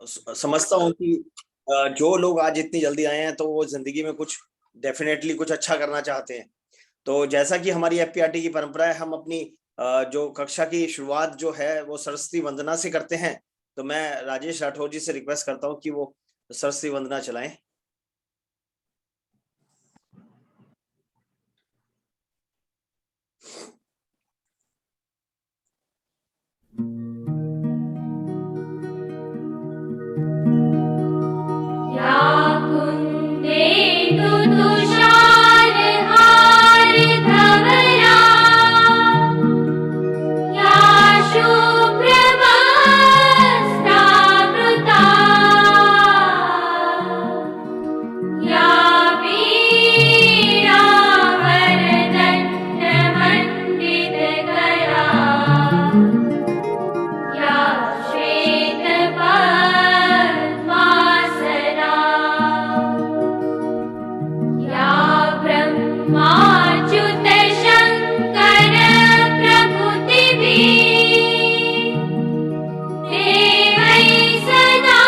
समझता हूँ कि जो लोग आज इतनी जल्दी आए हैं तो वो ज़िंदगी में कुछ डेफ़िनेटली कुछ अच्छा करना चाहते हैं। तो जैसा कि हमारी एफपीआरटी की परंपरा है, हम अपनी जो कक्षा की शुरुआत जो है वो सरस्वती वंदना से करते हैं। तो मैं राजेश राठौर जी से रिक्वेस्ट करता हूँ कि वो सरस्वती वंदना चलाएँ। या कुन्देन्दु तुषारहार धवला या शुभ्रवस्त्रावृता या वीणावरदण्डमण्डितकरा या श्वेतपद्मासना या ब्रह्माच्युतशङ्कर प्रभृतिभिः देवैः सदा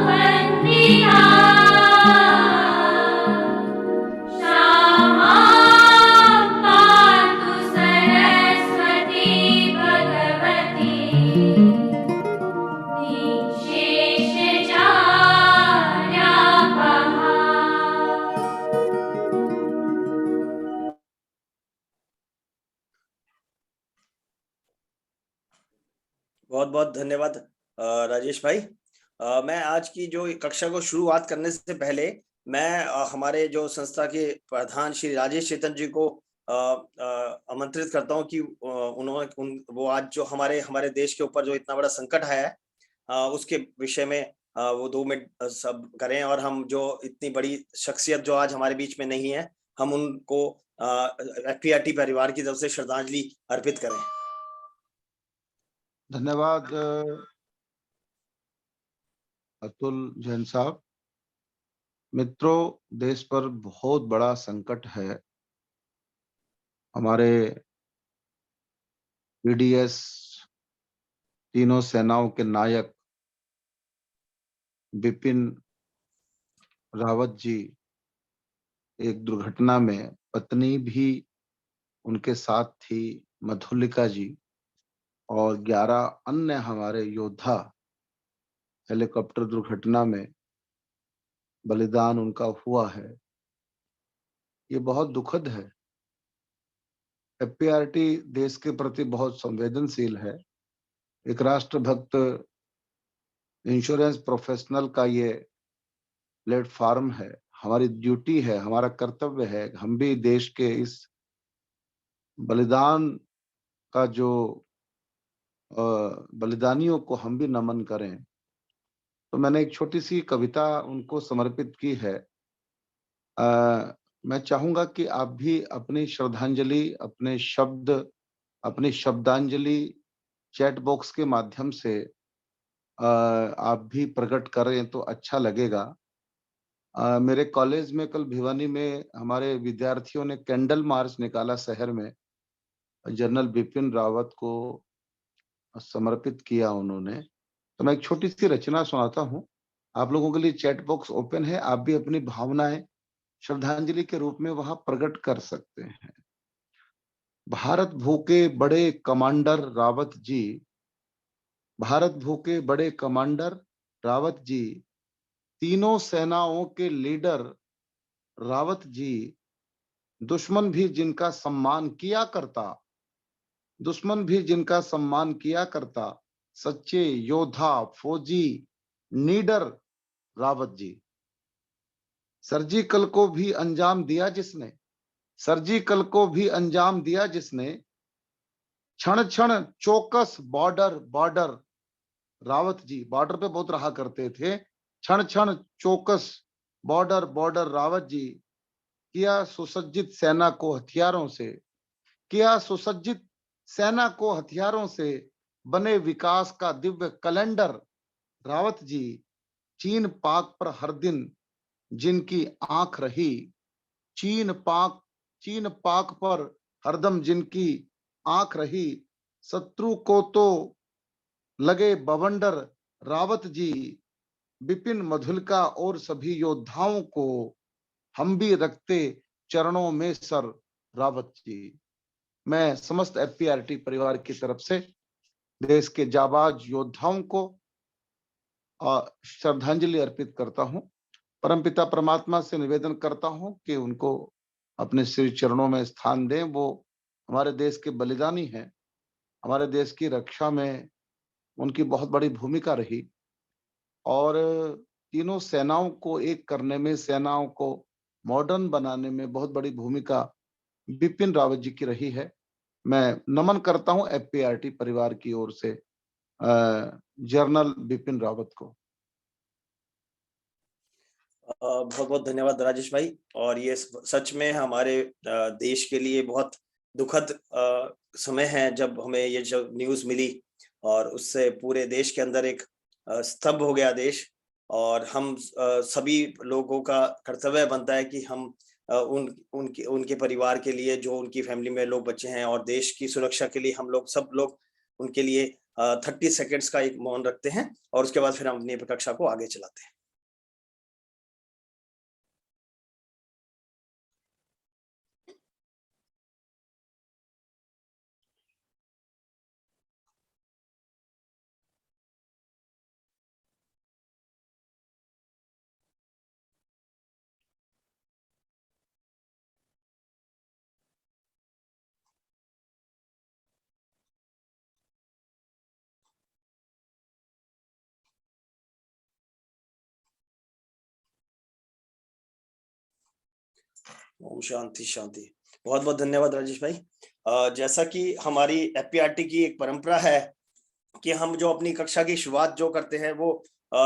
वन्दिता सा पातु सरस्वती भगवती बहुत-बहुत धन्यवाद राजेश भाई। मैं आज की जो कक्षा को शुरुआत करने से पहले मैं हमारे जो संस्था के प्रधान श्री राजेश चेतन जी को आमंत्रित करता हूँ कि उन्होंने वो आज जो हमारे हमारे देश के ऊपर जो इतना बड़ा संकट आया है उसके विषय में वो 2 मिनट सब करें और हम जो इतनी बड़ी शख्सियत जो आज हमारे बीच में नहीं है, हम उनको एफपीआरटी परिवार की तरफ से श्रद्धांजलि अर्पित करें। धन्यवाद अतुल जैन साहब। मित्रों, देश पर बहुत बड़ा संकट है। हमारे पीडीएस तीनों सेनाओं के नायक बिपिन रावत जी एक दुर्घटना में, पत्नी भी उनके साथ थी, मधुलिका जी, और 11 अन्य हमारे योद्धा हेलीकॉप्टर दुर्घटना में बलिदान उनका हुआ है। ये बहुत दुखद है। एफपीआरटी देश के प्रति बहुत संवेदनशील है। एक राष्ट्रभक्त इंश्योरेंस प्रोफेशनल का ये प्लेटफॉर्म है। हमारी ड्यूटी है, हमारा कर्तव्य है, हम भी देश के इस बलिदान का जो बलिदानियों को हम भी नमन करें। तो मैंने एक छोटी सी कविता उनको समर्पित की है। मैं चाहूंगा कि आप भी अपनी श्रद्धांजलि, अपने शब्द, अपनी शब्दांजलि चैट बॉक्स के माध्यम से आप भी प्रकट करें तो अच्छा लगेगा। मेरे कॉलेज में कल भिवानी में हमारे विद्यार्थियों ने कैंडल मार्च निकाला शहर में, जनरल बिपिन रावत को समर्पित किया उन्होंने। तो मैं एक छोटी सी रचना सुनाता हूँ। आप लोगों के लिए चैट बॉक्स ओपन है, आप भी अपनी भावनाएं श्रद्धांजलि के रूप में वहां प्रकट कर सकते हैं। भारत भूखे बड़े कमांडर रावत जी, भारत भूखे बड़े कमांडर रावत जी, तीनों सेनाओं के लीडर रावत जी, दुश्मन भी जिनका सम्मान किया करता, दुश्मन भी जिनका सम्मान किया करता, सच्चे योद्धा फौजी नीडर रावत जी। सर्जिकल को भी अंजाम दिया जिसने, सर्जिकल को भी अंजाम दिया जिसने, क्षण क्षण चौकस border border Rawat ji, border पे बहुत रहा करते थे, क्षण क्षण चौकस बॉर्डर बॉर्डर रावत जी, किया सुसज्जित सेना को हथियारों से, किया सुसज्जित सेना को हथियारों से, बने विकास का दिव्य कैलेंडर रावत जी, चीन पाक पर हर दिन जिनकी आंख रही, चीन पाक पर हरदम जिनकी आंख रही, शत्रु को तो लगे बवंडर रावत जी, विपिन मधुलिका और सभी योद्धाओं को हम भी रखते चरणों में सर। रावत जी। मैं समस्त एफपीआरटी परिवार की तरफ से देश के जाबाज योद्धाओं को श्रद्धांजलि अर्पित करता हूं। परमपिता परमात्मा से निवेदन करता हूं कि उनको अपने श्री चरणों में स्थान दें। वो हमारे देश के बलिदानी हैं। हमारे देश की रक्षा में उनकी बहुत बड़ी भूमिका रही और तीनों सेनाओं को एक करने में, सेनाओं को मॉडर्न बनाने में बहुत बड़ी भूमिका बिपिन रावत जी की रही है। मैं नमन करता हूं एफपीआरटी परिवार की ओर से जनरल बिपिन रावत को। बहुत बहुत धन्यवाद राजेश भाई। और ये सच में हमारे देश के लिए बहुत दुखद समय है जब हमें ये जो न्यूज़ मिली और उससे पूरे देश के अंदर एक स्तब्ध हो गया देश। और हम सभी लोगों का कर्तव्य बनता है कि हम उनके परिवार के लिए, जो उनकी फैमिली में लोग बचे हैं, और देश की सुरक्षा के लिए हम लोग सब लोग उनके लिए 30 सेकेंड्स का एक मौन रखते हैं और उसके बाद फिर हम अपनी कक्षा को आगे चलाते हैं। ओम शांति शांति। बहुत बहुत धन्यवाद राजेश भाई। जैसा कि हमारी एफपीआरटी की एक परंपरा है कि हम जो अपनी कक्षा की शुरुआत जो करते हैं वो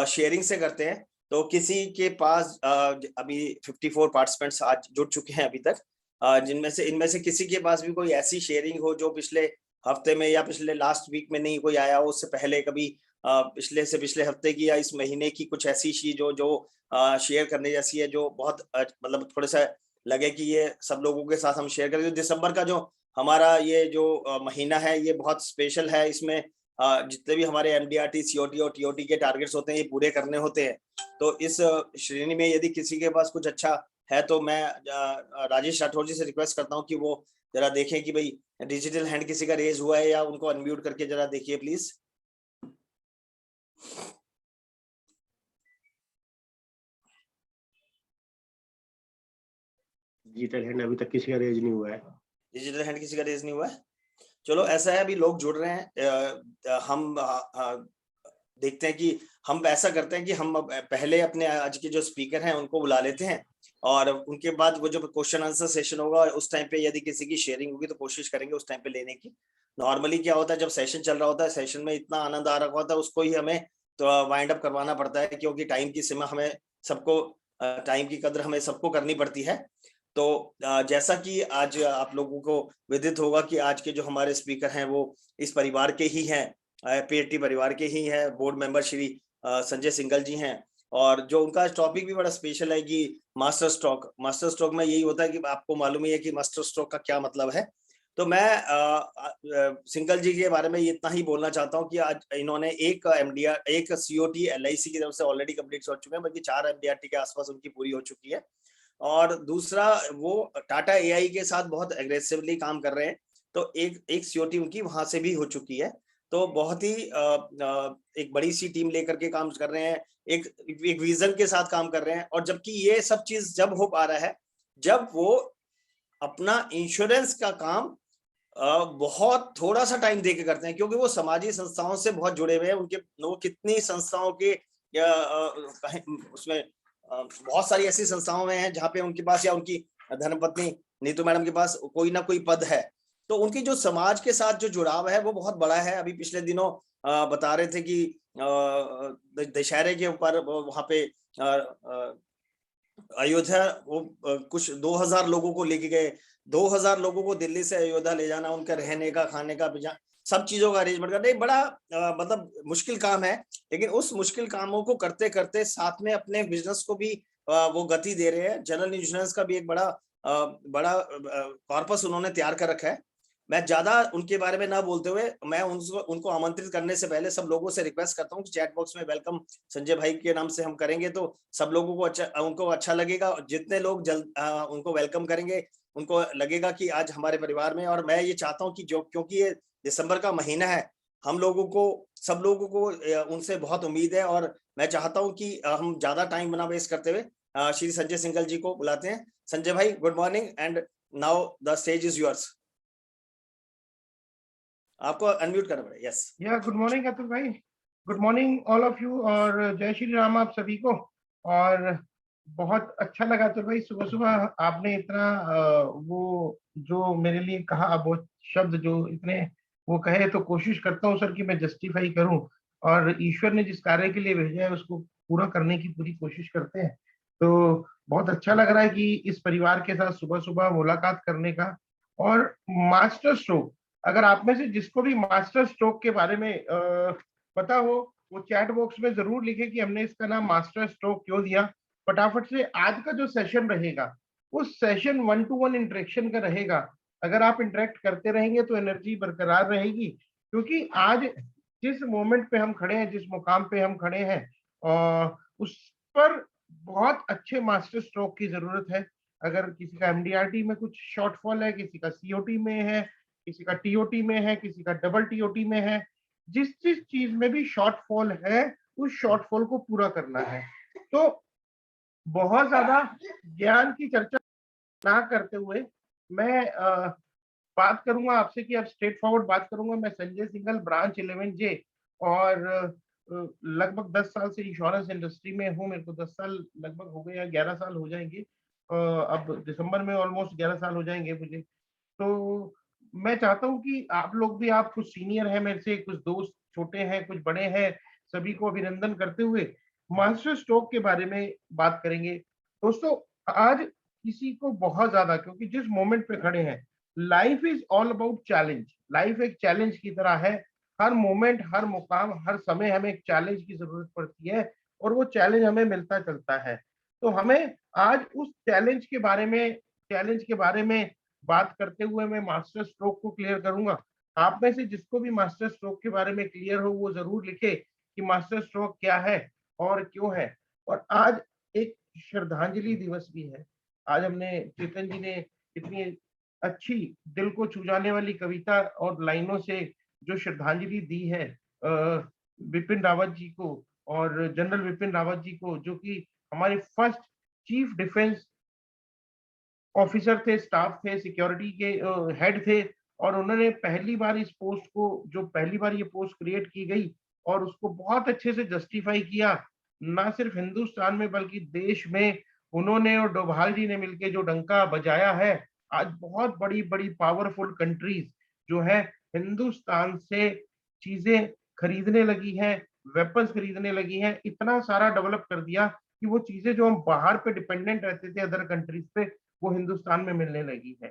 शेयरिंग से करते हैं। तो किसी के पास अभी 54 पार्टिसिपेंट्स आज जुड़ चुके हैं अभी तक, इनमें से किसी के पास भी कोई ऐसी शेयरिंग हो जो पिछले हफ्ते में या पिछले लास्ट वीक में नहीं कोई आया हो, उससे पहले कभी पिछले हफ्ते की या इस महीने की कुछ ऐसी चीज जो शेयर करने जैसी है, जो बहुत मतलब थोड़ा सा लगे कि ये सब लोगों के साथ हम शेयर करें। तो दिसंबर का जो हमारा ये जो महीना है ये बहुत स्पेशल है। इसमें जितने भी हमारे एमडीआरटी, सीओटी और टीओटी के टारगेट्स होते हैं ये पूरे करने होते हैं। तो इस श्रेणी में यदि किसी के पास कुछ अच्छा है तो मैं राजेश राठौर जी से रिक्वेस्ट करता हूँ कि वो जरा देखें कि भाई डिजिटल हैंड किसी का रेज हुआ है या उनको अनम्यूट करके जरा देखिए प्लीज। डिजिटल हैंड अभी तक किसी का रेज नहीं हुआ है। डिजिटल हैंड किसी का रेज नहीं हुआ है। चलो ऐसा है, अभी लोग जुड़ रहे हैं। हम देखते हैं कि हम ऐसा करते हैं कि हम पहले अपने आज के जो स्पीकर हैं उनको बुला लेते हैं और उनके बाद वो जो क्वेश्चन आंसर सेशन होगा उस टाइम पे यदि किसी की शेयरिंग होगी तो कोशिश करेंगे उस टाइम पे लेने की। नॉर्मली क्या होता है, जब सेशन चल रहा होता है, सेशन में इतना आनंद आ रहा होता है, उसको ही हमें तो वाइंड अप करवाना पड़ता है, क्योंकि टाइम की सीमा हमें सबको, टाइम की कदर हमें सबको करनी पड़ती है। तो जैसा कि आज आप लोगों को विदित होगा कि आज के जो हमारे स्पीकर हैं वो इस परिवार के ही हैं, पीएटी परिवार के ही हैं। बोर्ड मेंबर श्री संजय सिंघल जी हैं और जो उनका टॉपिक भी बड़ा स्पेशल है कि मास्टर स्ट्रोक। मास्टर स्ट्रोक में यही होता है कि आपको मालूम ही है कि मास्टर स्ट्रोक का क्या मतलब है। तो मैं सिंघल जी के बारे में इतना ही बोलना चाहता हूँ कि आज इन्होंने एक एमडीआर, एक सीओटी एलआईसी की तरफ से ऑलरेडी कंप्लीट हो चुके हैं, बल्कि 4 एमडीआरटी के आसपास उनकी पूरी हो चुकी है। और दूसरा वो टाटा एआई के साथ बहुत एग्रेसिवली काम कर रहे हैं, तो एक सीओटी उनकी वहां से भी हो चुकी है। तो बहुत ही एक बड़ी सी टीम लेकर के काम कर रहे हैं, एक विजन के साथ काम कर रहे हैं। और जबकि ये सब चीज जब हो पा रहा है जब वो अपना इंश्योरेंस का काम बहुत थोड़ा सा टाइम देके करते हैं, क्योंकि वो समाजी संस्थाओं से बहुत जुड़े हुए हैं। उनके वो कितनी संस्थाओं के उसमें बहुत सारी ऐसी संस्थाओं में हैं जहाँ पे उनके पास या उनकी धर्मपत्नी नीतू मैडम के पास कोई ना कोई पद है। तो उनकी जो समाज के साथ जो जुड़ाव है वो बहुत बड़ा है। अभी पिछले दिनों बता रहे थे कि दशहरे के ऊपर वहां पे अयोध्या वो कुछ 2000 लोगों को लेके गए। 2000 लोगों को दिल्ली से अयोध्या ले जाना, उनका रहने का, खाने का, सब चीजों का अरेंजमेंट करना एक बड़ा मतलब मुश्किल काम है। लेकिन उस मुश्किल कामों को करते करते साथ में अपने बिजनेस को भी वो गति दे रहे हैं। जनरल इंश्योरेंस का भी एक बड़ा कॉर्पस उन्होंने तैयार कर रखा है। मैं ज्यादा उनके बारे में ना बोलते हुए मैं उनको आमंत्रित करने से पहले सब लोगों से रिक्वेस्ट करता हूँ कि चैट बॉक्स में वेलकम संजय भाई के नाम से हम करेंगे तो सब लोगों को उनको अच्छा लगेगा। जितने लोग उनको वेलकम करेंगे उनको लगेगा कि आज हमारे परिवार में। और मैं ये चाहता हूँ कि जो क्योंकि ये दिसंबर का महीना है, हम लोगों को सब लोगों को उनसे बहुत उम्मीद है और मैं चाहता हूँ कि हम ज्यादा टाइम ना वेस्ट करते हुए श्री संजय सिंघल जी को बुलाते हैं। संजय भाई, good morning and now the stage is yours. आपको अनम्यूट करना पड़ेगा। यस या गुड मॉर्निंग अतुल भाई, good morning all of you और जय श्री राम आप सभी को। और बहुत अच्छा लगा अतुल भाई, सुबह सुबह आपने इतना वो जो मेरे लिए कहा, वो शब्द जो इतने वो कहे, तो कोशिश करता हूँ सर कि मैं जस्टिफाई करूँ और ईश्वर ने जिस कार्य के लिए भेजा है उसको पूरा करने की पूरी कोशिश करते हैं। तो बहुत अच्छा लग रहा है कि इस परिवार के साथ सुबह सुबह मुलाकात करने का। और मास्टर स्ट्रोक, अगर आप में से जिसको भी मास्टर स्ट्रोक के बारे में पता हो, वो चैट बॉक्स में जरूर लिखे कि हमने इसका नाम मास्टर स्ट्रोक क्यों दिया। फटाफट से आज का जो सेशन रहेगा वो सेशन 1-to-1 इंटरेक्शन का रहेगा। अगर आप इंटरेक्ट करते रहेंगे तो एनर्जी बरकरार रहेगी, क्योंकि आज जिस मोमेंट पे हम खड़े हैं, जिस मुकाम पे हम खड़े हैं, उस पर बहुत अच्छे मास्टर स्ट्रोक की जरूरत है। अगर किसी का एमडीआरटी में कुछ शॉर्टफॉल है, किसी का सीओटी में है, किसी का टीओटी में है, किसी का डबल टीओटी में है, जिस जिस चीज में भी शॉर्टफॉल है उस शॉर्टफॉल को पूरा करना है। तो बहुत ज्यादा ज्ञान की चर्चा ना करते हुए मैं बात करूंगा आपसे कि अब स्ट्रेट फॉरवर्ड बात करूंगा। मैं संजय सिंघल, ब्रांच 11J, और लगभग 10 साल से इंश्योरेंस इंडस्ट्री में हूँ। मेरे को 10 साल लगभग हो गए या 11 साल हो जाएंगे, अब दिसंबर में ऑलमोस्ट 11 साल हो जाएंगे मुझे। तो मैं चाहता हूँ कि आप लोग भी, आप कुछ सीनियर हैं मेरे से, कुछ दोस्त छोटे हैं, कुछ बड़े हैं, सभी को अभिनंदन करते हुए मास्टर स्ट्रोक के बारे में बात करेंगे। दोस्तों, आज किसी को बहुत ज्यादा, क्योंकि जिस मोमेंट पे खड़े हैं, life is all about challenge. Life एक चैलेंज की तरह है। हर मोमेंट, हर मुकाम, हर समय हमें एक चैलेंज की जरूरत पड़ती है और वो चैलेंज हमें मिलता चलता है। तो हमें आज उस चैलेंज के बारे में बात करते हुए मैं मास्टर स्ट्रोक को क्लियर करूंगा। आप में से जिसको भी मास्टर स्ट्रोक के बारे में क्लियर हो वो जरूर लिखे कि मास्टर स्ट्रोक क्या है और क्यों है। और आज एक श्रद्धांजलि दिवस भी है। आज हमने, चेतन जी ने इतनी अच्छी दिल को छू जाने वाली कविता और लाइनों से जो श्रद्धांजलि दी है विपिन रावत जी को, और जनरल विपिन रावत जी को, जो कि हमारे फर्स्ट चीफ डिफेंस ऑफिसर थे, स्टाफ थे, सिक्योरिटी के हेड थे। और उन्होंने पहली बार इस पोस्ट को, जो पहली बार ये पोस्ट क्रिएट की गई और उसको बहुत अच्छे से जस्टिफाई किया, ना सिर्फ हिंदुस्तान में बल्कि देश में उन्होंने और डोभाल जी ने मिलकर जो डंका बजाया है। आज बहुत बड़ी बड़ी पावरफुल कंट्रीज जो है हिंदुस्तान से चीजें खरीदने लगी हैं, वेपन्स खरीदने लगी हैं, इतना सारा डेवलप कर दिया कि वो चीजें जो हम बाहर पे डिपेंडेंट रहते थे अदर कंट्रीज पे, वो हिंदुस्तान में मिलने लगी है।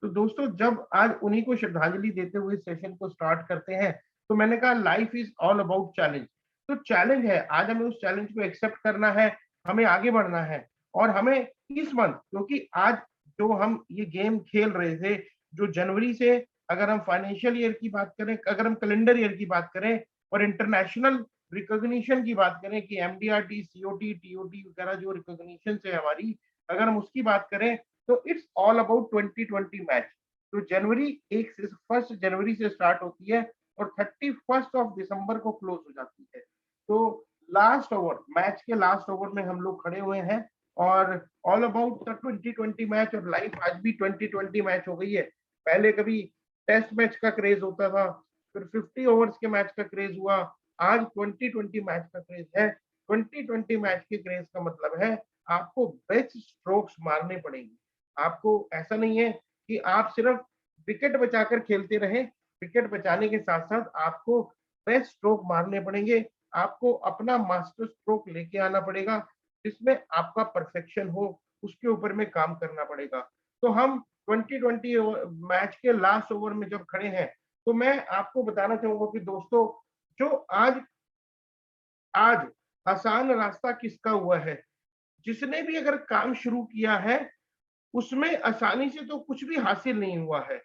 तो दोस्तों, जब आज उन्हीं को श्रद्धांजलि देते हुए सेशन को स्टार्ट करते हैं, तो मैंने कहा life is all about challenge. तो चैलेंज है, आज हमें उस चैलेंज को एक्सेप्ट करना है, हमें आगे बढ़ना है। और हमें इस मंथ, क्योंकि आज जो हम ये गेम खेल रहे थे, जो जनवरी से, अगर हम फाइनेंशियल ईयर की बात करें, अगर हम कैलेंडर ईयर की बात करें और इंटरनेशनल रिकॉग्निशन की बात करें कि एमडीआरटी, सीओटी, टीओटी वगैरह जो रिकॉग्निशन है हमारी, अगर हम उसकी बात करें तो इट्स ऑल अबाउट 2020 मैच। तो जनवरी 1 जनवरी से स्टार्ट होती है और 31 दिसंबर को क्लोज हो जाती है। तो लास्ट ओवर, मैच के लास्ट ओवर में हम लोग खड़े हुए हैं और ऑल अबाउट द 2020 मैच। और लाइफ आज भी 2020 मैच हो गई है। पहले कभी टेस्ट मैच का क्रेज होता था, फिर 50 ओवर्स के मैच का क्रेज हुआ, आज 2020 मैच का क्रेज है। 2020 मैच के क्रेज का मतलब है आपको बेस्ट स्ट्रोक्स मारने पड़ेंगे। आपको ऐसा नहीं है कि आप सिर्फ विकेट बचाकर खेलते रहे, विकेट बचाने के साथ साथ आपको बेस्ट स्ट्रोक मारने पड़ेंगे। आपको अपना मास्टर स्ट्रोक लेके आना पड़ेगा जिसमें आपका परफेक्शन हो, उसके ऊपर में काम करना पड़ेगा। तो हम 2020 मैच के लास्ट ओवर में जब खड़े हैं, तो मैं आपको बताना चाहूंगा कि दोस्तों, जो आज आज आसान रास्ता किसका हुआ है? जिसने भी अगर काम शुरू किया है उसमें आसानी से तो कुछ भी हासिल नहीं हुआ है।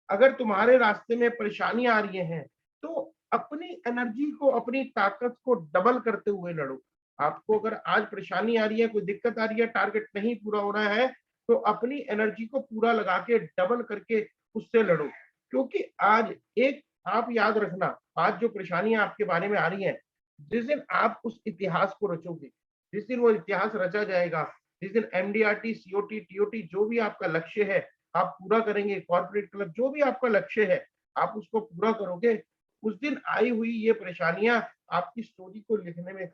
अगर तुम्हारे रास्ते में परेशानी आ रही है तो अपनी एनर्जी को, अपनी ताकत को डबल करते हुए लड़ो। आपको अगर आज परेशानी आ रही है, कोई दिक्कत आ रही है, टारगेट नहीं पूरा हो रहा है, तो अपनी एनर्जी को पूरा लगा के डबल करके उससे लड़ो। क्योंकि आज एक आप याद रखना, आज जो परेशानियां आपके बारे में आ रही हैं, जिस दिन आप उस इतिहास को रचोगे, जिस दिन वो इतिहास रचा जाएगा, जिस दिन एमडीआरटी, सीओटी, टीओटी जो भी आपका लक्ष्य है आप पूरा करेंगे, कॉर्पोरेट क्लब जो भी आपका लक्ष्य है आप उसको पूरा करोगे, उस दिन आई हुई ये परेशानियां आपकी स्टोरी को लिखने में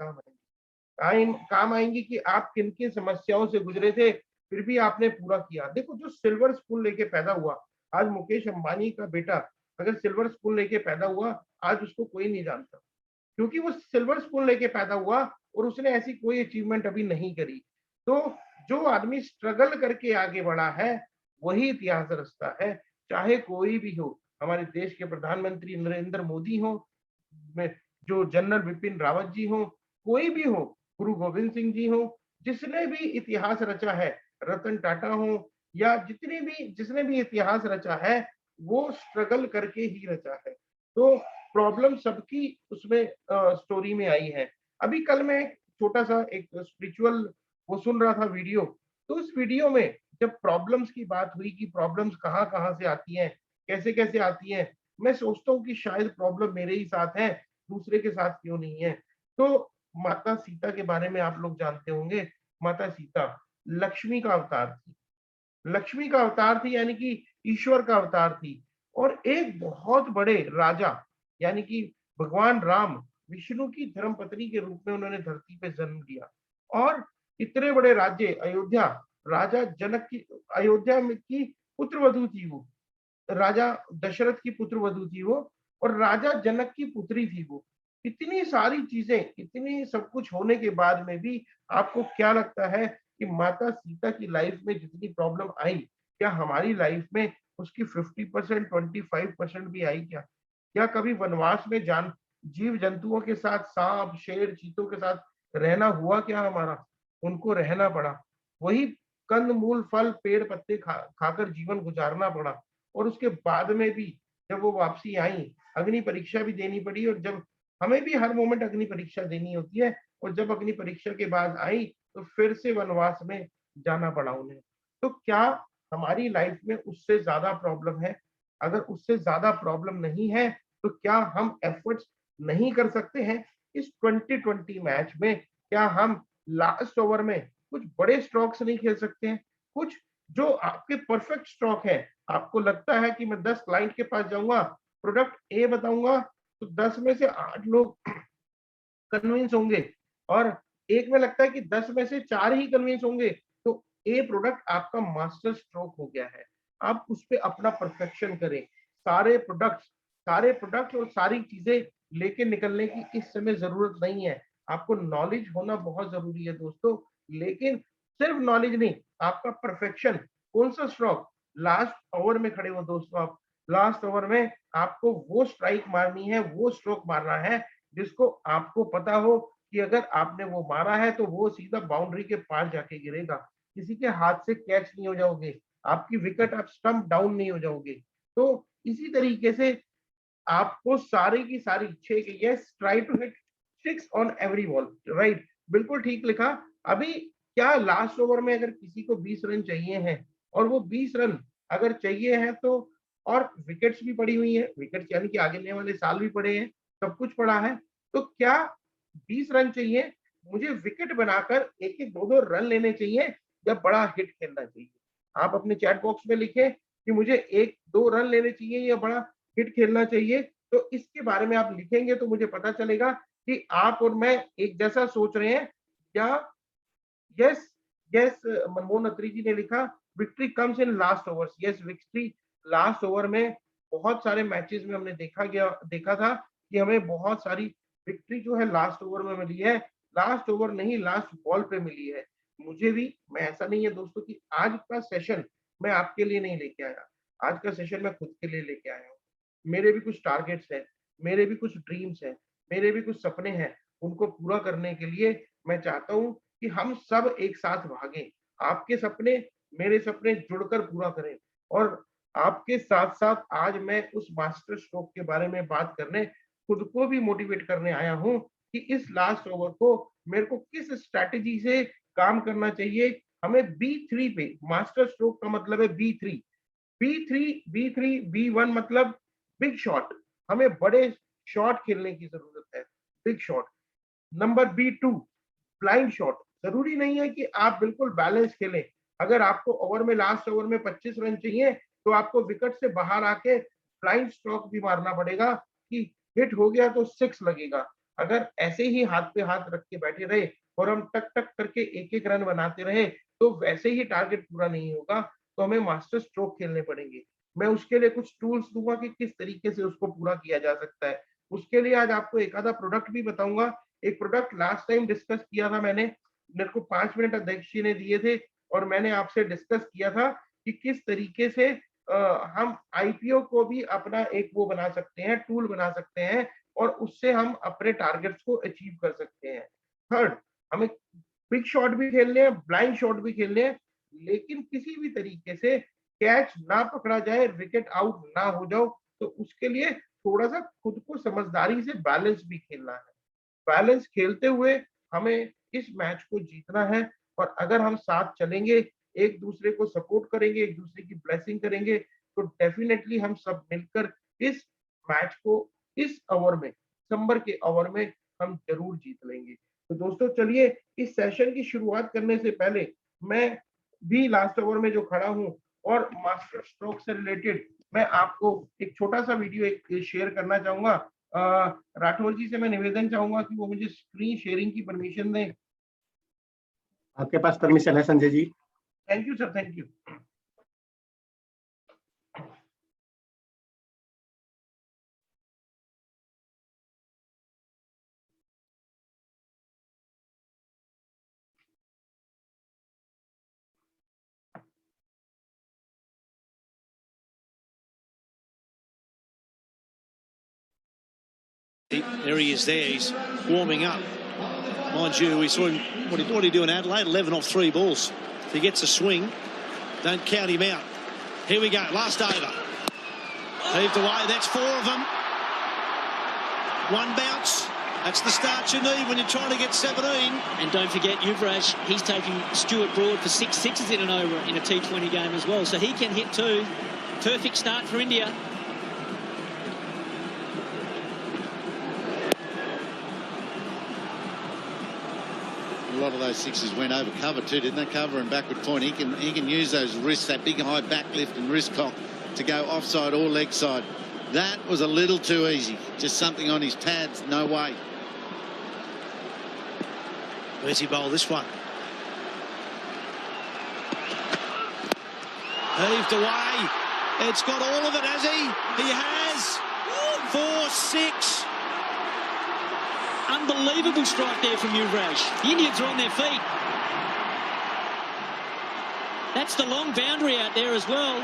काम आएंगी कि आप किन किन समस्याओं से गुजरे थे, फिर भी आपने पूरा किया। देखो, जो सिल्वर स्पून लेके पैदा हुआ, आज मुकेश अंबानी का बेटा अगर सिल्वर स्पून लेके पैदा हुआ, आज उसको कोई नहीं जानता, क्योंकि वो सिल्वर स्पून लेके पैदा हुआ और उसने ऐसी कोई अचीवमेंट अभी नहीं करी। तो जो आदमी स्ट्रगल करके आगे बढ़ा है वही इतिहास रचता है, चाहे कोई भी हो। हमारे देश के प्रधानमंत्री नरेंद्र मोदी हो, जो जनरल बिपिन रावत जी हो, कोई भी हो, गुरु गोविंद सिंह जी हो, जिसने भी इतिहास रचा है, रतन टाटा हो, या जिसने भी इतिहास रचा है वो स्ट्रगल करके ही रचा है। तो प्रॉब्लम सबकी उसमें स्टोरी में आई है। अभी कल मैं छोटा सा एक स्पिरिचुअल वो सुन रहा था वीडियो, तो उस वीडियो में जब प्रॉब्लम्स की बात हुई कि प्रॉब्लम्स कहाँ कहाँ से आती हैं, कैसे कैसे आती हैं, मैं सोचता हूँ कि शायद प्रॉब्लम मेरे ही साथ है, दूसरे के साथ क्यों नहीं है। तो माता सीता के बारे में आप लोग जानते होंगे। माता सीता लक्ष्मी का अवतार थी, लक्ष्मी का अवतार थी, यानी कि ईश्वर का अवतार थी। और एक बहुत बड़े राजा यानी कि भगवान राम, विष्णु की धर्मपत्नी के रूप में उन्होंने धरती पे जन्म लिया। और इतने बड़े राज्य अयोध्या, राजा जनक की, अयोध्या में की पुत्र वधू थी वो, राजा दशरथ की पुत्र वधू थी वो, और राजा जनक की पुत्री थी वो। इतनी सारी चीजें, इतनी सब कुछ होने के बाद में भी आपको क्या लगता है कि माता सीता की लाइफ में जितनी प्रॉब्लम आई, क्या हमारी लाइफ में उसकी 50%, 25% भी आई क्या? क्या कभी वनवास में जीव जंतुओं के साथ, सांप, शेर, चीतों के साथ रहना हुआ क्या हमारा? उनको रहना पड़ा। वही कंद मूल फल पेड़ पत्ते खाकर जीवन गुजारना पड़ा। और उसके बाद में भी जब वो वापसी आई, अग्नि परीक्षा भी देनी पड़ी, और जब हमें भी हर मोमेंट अग्नि परीक्षा देनी होती है, और जब अग्नि परीक्षा के बाद आई तो फिर से वनवास में जाना पड़ा उन्हें। तो क्या हमारी लाइफ में उससे ज्यादा प्रॉब्लम है? अगर उससे ज्यादा प्रॉब्लम नहीं है तो क्या हम एफर्ट्स नहीं कर सकते हैं? इस 2020 मैच में क्या हम लास्ट ओवर में कुछ बड़े स्ट्रोक्स नहीं खेल सकते हैं? कुछ जो आपके परफेक्ट स्ट्रोक है, आपको लगता है कि मैं 10 क्लाइंट के पास जाऊंगा, प्रोडक्ट ए बताऊंगा, तो 10 में से 8 लोग कन्विंस होंगे, और एक में लगता है कि 10 में से 4 ही कन्विंस होंगे, तो ए प्रोडक्ट आपका मास्टर स्ट्रोक हो गया है। आप उस पे अपना परफेक्शन करें। सारे प्रोडक्ट और सारी चीजें लेके निकलने की इस समय जरूरत नहीं है। आपको नॉलेज होना बहुत जरूरी है दोस्तों, लेकिन सिर्फ नॉलेज नहीं, आपका परफेक्शन। कौन सा स्ट्रोक? लास्ट ओवर में खड़े हो दोस्तों आप, लास्ट ओवर में आपको वो स्ट्राइक मारनी है, वो स्ट्रोक मारना है जिसको आपको पता हो कि अगर आपने वो मारा है तो वो सीधा बाउंड्री के पार जाके गिरेगा, किसी के हाथ से कैच नहीं हो जाओगे, आपकी विकेट, आप स्टंप डाउन नहीं हो जाओगे। तो इसी तरीके से आपको सारी की सारी 6 के yes try to hit 6 on every ball, right, बिल्कुल ठीक लिखा। अभी क्या लास्ट ओवर में अगर किसी को 20 रन चाहिए हैं, और वो 20 रन अगर चाहिए हैं तो, और विकेट्स भी पड़ी हुई है, विकेट्स यानी कि आगे वाले साल भी पड़े हैं, सब कुछ पड़ा है, तो क्या 20 रन चाहिए? मुझे विकेट बनाकर एक एक दो दो रन लेने चाहिए या बड़ा हिट खेलना चाहिए? आप अपने चैट बॉक्स में लिखें कि मुझे एक दो रन लेने चाहिए या बड़ा हिट खेलना चाहिए। तो इसके बारे में आप लिखेंगे तो मुझे पता चलेगा कि आप और मैं एक जैसा सोच रहे हैं। या यस, यस, मनमोहन अत्री जी ने लिखा victory comes in last overs. Yes, victory last over में बहुत सारे मैचेस में हमने देखा था कि हमें बहुत सारी विक्ट्री जो है लास्ट ओवर में मिली है, लास्ट ओवर नहीं, लास्ट बॉल पे मिली है। मुझे भी, मैं ऐसा नहीं है दोस्तों कि आज का सेशन मैं आपके लिए नहीं लेके आया, आज का सेशन मैं खुद के लिए लेके आया हूँ। मेरे भी कुछ टारगेट्स हैं, मेरे भी कुछ ड्रीम्स हैं, मेरे भी कुछ सपने हैं, उनको पूरा करने के लिए मैं चाहता हूँ कि हम सब एक साथ भागें। आपके सपने, मेरे सपने जुड़कर पूरा करें। और आपके साथ साथ आज मैं उस मास्टर स्ट्रोक के बारे में बात करने, खुद को भी मोटिवेट करने आया हूं कि इस लास्ट ओवर को मेरे को किस स्ट्रैटेजी से काम करना चाहिए। हमें B3 पे, मास्टर स्ट्रोक का मतलब है B3, B3, B1 मतलब बिग शॉट, हमें बड़े शॉट खेलने की जरूरत है, big shot. Number B2 blind shot, जरूरी नहीं है कि आप बिल्कुल बैलेंस खेलें। अगर आपको ओवर में, लास्ट ओवर में 25 रन चाहिए तो आपको विकेट से बाहर आके ब्लाइंड स्ट्रोक भी मारना पड़ेगा कि हिट हो गया तो 6 लगेगा। अगर ऐसे ही हाथ पे हाथ रख के बैठे रहे और हम टक टक करके एक एक रन बनाते रहे तो वैसे ही टारगेट पूरा नहीं होगा। तो हमें मास्टर स्ट्रोक खेलने पड़ेंगे। मैं उसके लिए कुछ टूल्स दूंगा कि किस तरीके से उसको पूरा किया जा सकता है। उसके लिए आज आपको एक आधा प्रोडक्ट भी बताऊंगा। एक प्रोडक्ट लास्ट टाइम डिस्कस किया था मैंने, मेरे को 5 मिनट अध्यक्ष जी ने दिए थे और मैंने आपसे डिस्कस किया था कि किस तरीके से हम आईपीओ को भी अपना एक वो बना सकते हैं, टूल बना सकते हैं और उससे हम अपने टारगेट्स को अचीव कर सकते हैं। थर्ड, हमें बिग शॉट भी खेलने हैं, ब्लाइंड शॉट भी खेलने हैं, लेकिन किसी भी तरीके से कैच ना पकड़ा जाए, विकेट आउट ना हो जाओ। तो उसके लिए थोड़ा सा खुद को समझदारी से बैलेंस भी खेलना है। बैलेंस खेलते हुए हमें इस मैच को जीतना है और अगर हम साथ चलेंगे, एक दूसरे को सपोर्ट करेंगे, एक दूसरे की ब्लेसिंग करेंगे तो डेफिनेटली हम सब मिलकर इस मैच को, इस ओवर में, दिसंबर के ओवर में हम जरूर जीत लेंगे। तो दोस्तों चलिए, इस सेशन की शुरुआत करने से पहले मैं भी लास्ट ओवर में जो खड़ा हूं और मास्टर स्ट्रोक से रिलेटेड मैं आपको एक छोटा सा वीडियो एक शेयर करना चाहूंगा। राठौर जी से मैं निवेदन चाहूंगा कि वो मुझे स्क्रीन शेयरिंग की परमिशन दें। आपके पास परमिशन है Sanjay ji. Thank you sir, thank you. There he is there, he's warming up. Mind you, we saw him, what did he do in Adelaide? 11 off 3 balls. If he gets a swing, don't count him out. Here we go, last over. Heaved away, that's 4 of them. One bounce, that's the start you need when you're trying to get 17. And don't forget, Yuvraj, he's taking Stuart Broad for 6 sixes in an over in a T20 game as well. So he can hit too. Perfect start for India. A lot of those sixes went over cover too, didn't they? Cover and backward point. He can use those wrists, that big high back lift and wrist cock to go offside or leg side. That was a little too easy. Just something on his pads, no way. Where's he bowl this one? Heaved away. It's got all of it, has he? He has. 4-6. Unbelievable strike there from Yuvraj. The Indians are on their feet. That's the long boundary out there as well.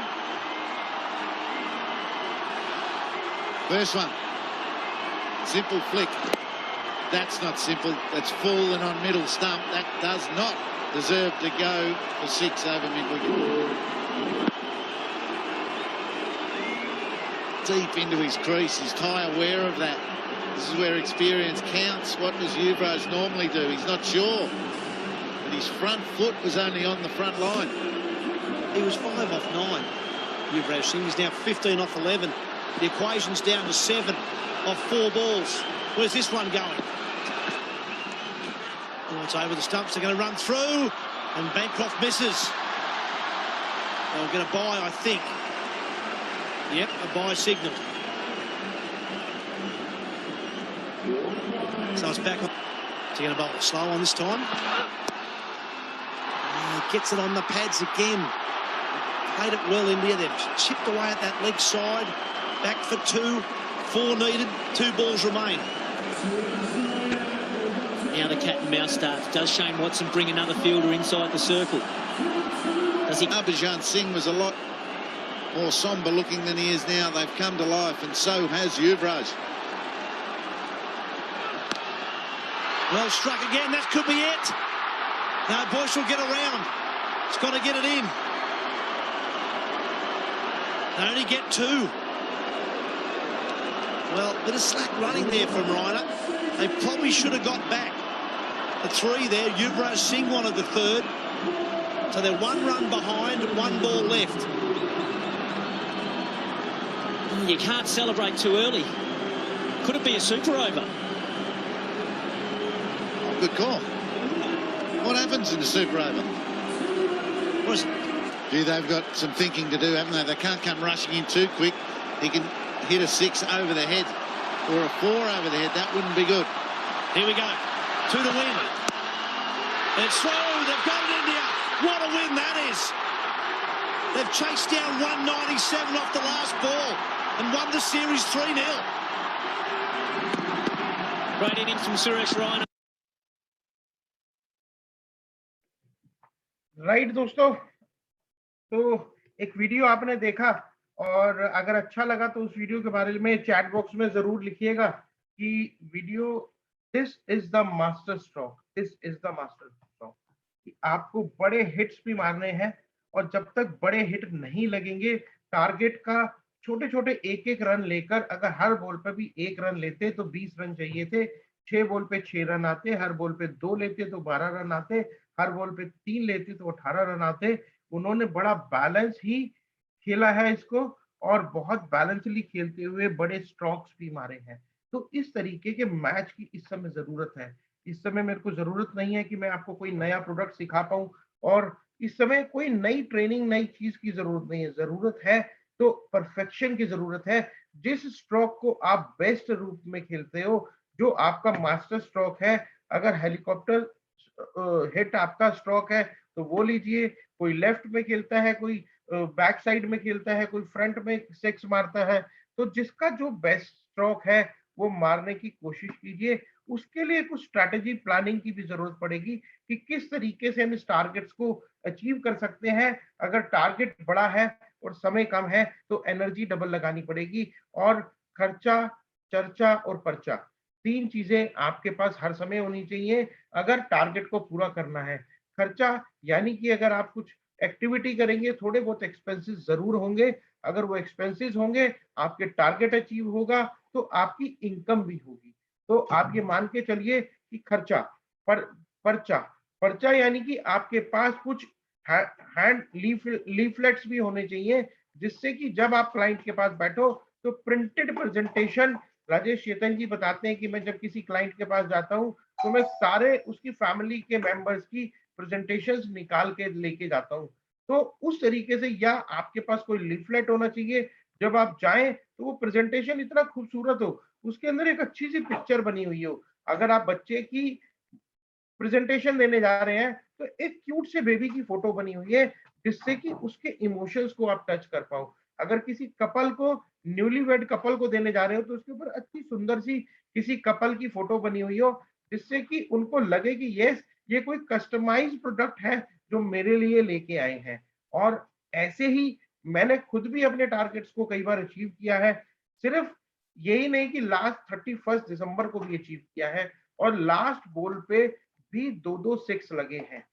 First one. Simple flick. That's not simple. That's full and on middle stump. That does not deserve to go for 6 over mid-wicket. Deep into his crease. He's high aware of that. This is where experience counts. What does Yuvraj normally do? He's not sure. But his front foot was only on the front line. He was 5 off 9. Yuvraj Singh is now 15 off 11. The equation's down to 7 off 4 balls. Where's this one going? Oh, it's over the stumps. They're going to run through. And Bancroft misses. They'll get a bye, I think. Yep, a bye signal. So it's back on. Is he going to bowl it slow on this time? Oh, gets it on the pads again. Played it well, India. They've chipped away at that leg side. Back for 2. 4 needed. 2 balls remain. Now the cat and mouse starts. Does Shane Watson bring another fielder inside the circle? Does he? Harbhajan Singh was a lot more sombre looking than he is now. They've come to life, and so has Yuvraj. Well struck again. That could be it. No, Boyce will get around. He's got to get it in. They only get 2. Well, bit of slack running there from Reiner. They probably should have got back the 3 there. Yuvraj Singh wanted the 3rd. So they're 1 run behind, 1 ball left. You can't celebrate too early. Could it be a super over? Good call. What happens in the super over? Was Gee, they've got some thinking to do, haven't they? They can't come rushing in too quick. He can hit a 6 over the head or a 4 over the head. That wouldn't be good. Here we go. To the win. It's through. They've got it, India. What a win that is. They've chased down 197 off the last ball and won the series 3-0. Great innings from Suresh Raina. Right दोस्तों, तो एक video आपने देखा और अगर अच्छा लगा तो उस वीडियो के बारे में चैट बॉक्स में जरूर लिखिएगा कि video this is the master stroke, this is the master stroke. आपको बड़े हिट्स भी मारने हैं और जब तक बड़े हिट नहीं लगेंगे, टारगेट का छोटे छोटे एक एक रन लेकर, अगर हर बॉल पर भी 1 रन लेते तो 20 रन चाहिए थे, 6 बॉल पे 6 रन आते, हर बॉल पे 2 लेते तो 12 रन आते, हर बॉल पे 3 लेते तो 18 रन आते। उन्होंने बड़ा बैलेंस ही खेला है इसको और बहुत बैलेंसली खेलते हुए बड़े स्ट्रोक्स भी मारे हैं। तो इस तरीके के मैच की इस समय जरूरत है। इस समय मेरे को जरूरत नहीं है कि मैं आपको कोई नया प्रोडक्ट सिखा पाऊं और इस समय कोई नई ट्रेनिंग, नई चीज की जरूरत नहीं है। जरूरत है तो परफेक्शन की जरूरत है। जिस स्ट्रोक को आप बेस्ट रूप में खेलते हो, जो आपका मास्टर स्ट्रोक है, अगर हेलीकॉप्टर हिट आपका स्ट्रोक है तो वो लीजिए। कोई लेफ्ट में खेलता है, कोई बैक साइड में खेलता है, कोई फ्रंट में 6 मारता है, तो जिसका जो बेस्ट स्ट्रोक है वो मारने की कोशिश कीजिए। उसके लिए कुछ स्ट्रैटेजी प्लानिंग की भी जरूरत पड़ेगी कि किस तरीके से हम इस टारगेट्स को अचीव कर सकते हैं। अगर टारगेट बड़ा है और समय कम है तो एनर्जी डबल लगानी पड़ेगी और खर्चा, चर्चा और पर्चा, 3 चीजें आपके पास हर समय होनी चाहिए अगर टारगेट को पूरा करना है। खर्चा यानी कि अगर आप कुछ एक्टिविटी करेंगे, थोड़े बहुत एक्सपेंसेस जरूर होंगे। अगर वो एक्सपेंसेस होंगे, आपके टारगेट अचीव होगा तो आपकी इनकम भी होगी। तो आप ये मान के चलिए कि खर्चा, पर्चा, पर्चा यानी कि आपके पास कुछ हैंड लीफलेट्स भी होने चाहिए, जिससे कि जब आप क्लाइंट के पास बैठो तो प्रिंटेड प्रेजेंटेशन। राजेश चेतन जी बताते हैं कि मैं जब किसी क्लाइंट के पास जाता हूं तो मैं सारे उसकी फैमिली के मेंबर्स की प्रेजेंटेशंस निकाल के लेके जाता हूं। तो उस तरीके से, या आपके पास कोई लीफलेट होना चाहिए, जब आप जाएं तो वो प्रेजेंटेशन इतना खूबसूरत हो, उसके अंदर एक अच्छी सी पिक्चर बनी हुई हो। अगर आप बच्चे की प्रेजेंटेशन देने जा रहे हैं तो एक क्यूट से बेबी की फोटो बनी हुई है, जिससे कि उसके इमोशंस को आप टच कर पाओ। अगर किसी कपल को, न्यूली वेड कपल को देने जा रहे हो तो उसके ऊपर अच्छी सुंदर सी किसी कपल की फोटो बनी हुई हो, जिससे कि उनको लगे कि यस, ये कोई कस्टमाइज प्रोडक्ट है जो मेरे लिए लेके आए हैं। और ऐसे ही मैंने खुद भी अपने टारगेट्स को कई बार अचीव किया है। सिर्फ यही नहीं कि लास्ट 31 दिसंबर को भी अचीव किया है और लास्ट बॉल पे भी 2-2 6 लगे हैं।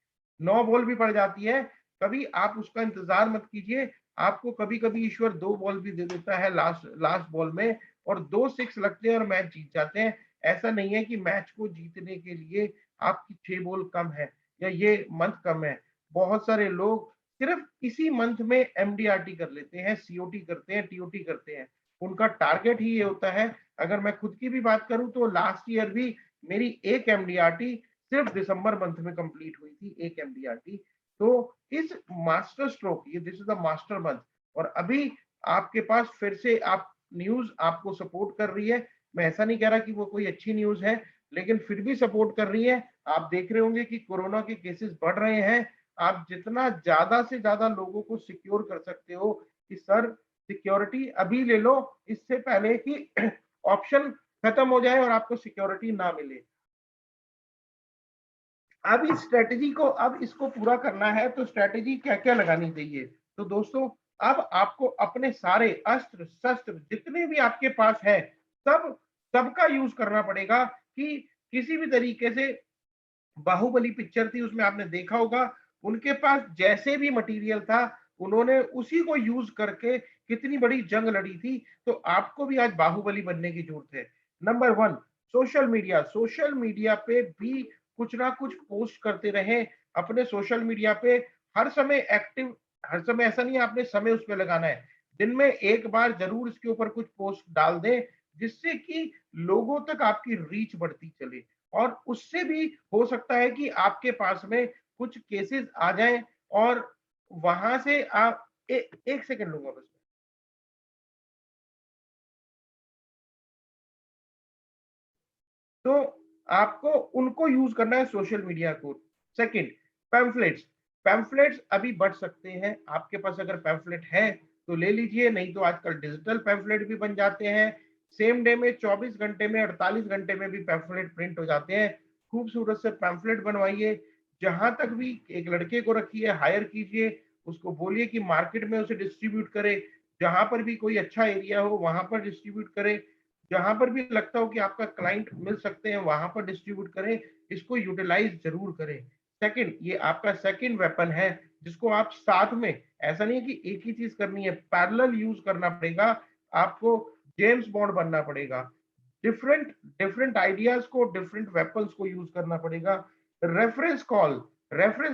9 बॉल भी पड़ जाती है, कभी आप उसका इंतजार मत कीजिए। आपको कभी कभी ईश्वर 2 बॉल भी दे देता है लास्ट बॉल में और 2 6 लगते हैं और मैच जीत जाते हैं। ऐसा नहीं है कि मैच को जीतने के लिए आपकी 6 बॉल कम है या ये मंथ कम है। बहुत सारे लोग सिर्फ इसी मंथ में एमडीआरटी कर लेते हैं, सीओटी करते हैं, टीओटी करते हैं। उनका टारगेट ही ये होता है। अगर मैं खुद की भी बात करूं तो लास्ट ईयर भी मेरी एक एमडीआरटी सिर्फ दिसंबर मंथ में कंप्लीट हुई थी, एक एमडीआरटी। तो इस मास्टर स्ट्रोक, ये this is the master month, और अभी आपके पास फिर से आप न्यूज आपको सपोर्ट कर रही है। मैं ऐसा नहीं कह रहा कि वो कोई अच्छी न्यूज है, लेकिन फिर भी सपोर्ट कर रही है। आप देख रहे होंगे कि कोरोना के केसेस बढ़ रहे हैं। आप जितना ज्यादा से ज्यादा लोगों को सिक्योर कर सकते हो कि सर सिक्योरिटी अभी ले लो, इससे पहले कि ऑप्शन खत्म हो जाए और आपको सिक्योरिटी ना मिले। अब इस स्ट्रेटेजी को, अब इसको पूरा करना है तो स्ट्रेटेजी क्या क्या लगानी चाहिए। तो दोस्तों, अब आपको अपने सारे अस्त्र शस्त्र जितने भी आपके पास है, सबका यूज करना पड़ेगा। कि किसी भी तरीके से, बाहुबली पिक्चर थी उसमें आपने देखा होगा, उनके पास जैसे भी मटेरियल था उन्होंने उसी को यूज करके कितनी बड़ी जंग लड़ी थी। तो आपको भी आज बाहुबली बनने की जरूरत है। नंबर 1, सोशल मीडिया पे भी कुछ ना कुछ पोस्ट करते रहें। अपने सोशल मीडिया पे हर समय एक्टिव, हर समय ऐसा नहीं है आपने समय उस पे लगाना है। दिन में एक बार जरूर इसके ऊपर कुछ पोस्ट डाल दें, जिससे कि लोगों तक आपकी रीच बढ़ती चले। और उससे भी हो सकता है कि आपके पास में कुछ केसेस आ जाएं और वहां से आप एक सेकंड लूंगा बस। तो आपको उनको यूज करना है सोशल मीडिया को। सेकंड, पैम्फलेट्स अभी बढ़ सकते हैं। आपके पास अगर पैम्फलेट है तो ले लीजिए, नहीं तो आजकल डिजिटल पैम्फलेट भी बन जाते हैं। सेम डे में 24 घंटे में 48 घंटे में भी पैम्फलेट प्रिंट हो जाते हैं। खूबसूरत से पैम्फलेट बनवाइए। जहां तक भी एक लड़के को रखिए, हायर कीजिए, उसको बोलिए कि मार्केट में उसे डिस्ट्रीब्यूट करे। जहां पर भी कोई अच्छा एरिया हो वहां पर डिस्ट्रीब्यूट करे। जहां पर भी लगता हो कि आपका क्लाइंट मिल सकते हैं वहां पर डिस्ट्रीब्यूट करें। इसको यूटिलाइज जरूर करें। सेकंड, ये आपका सेकंड वेपन है जिसको आप साथ में, ऐसा नहीं है कि एक ही चीज करनी है, पैरेलल यूज करना पड़ेगा। आपको जेम्स बॉन्ड बनना पड़ेगा। डिफरेंट डिफरेंट आइडियाज को, डिफरेंट वेपन्स को यूज करना पड़ेगा। रेफरेंस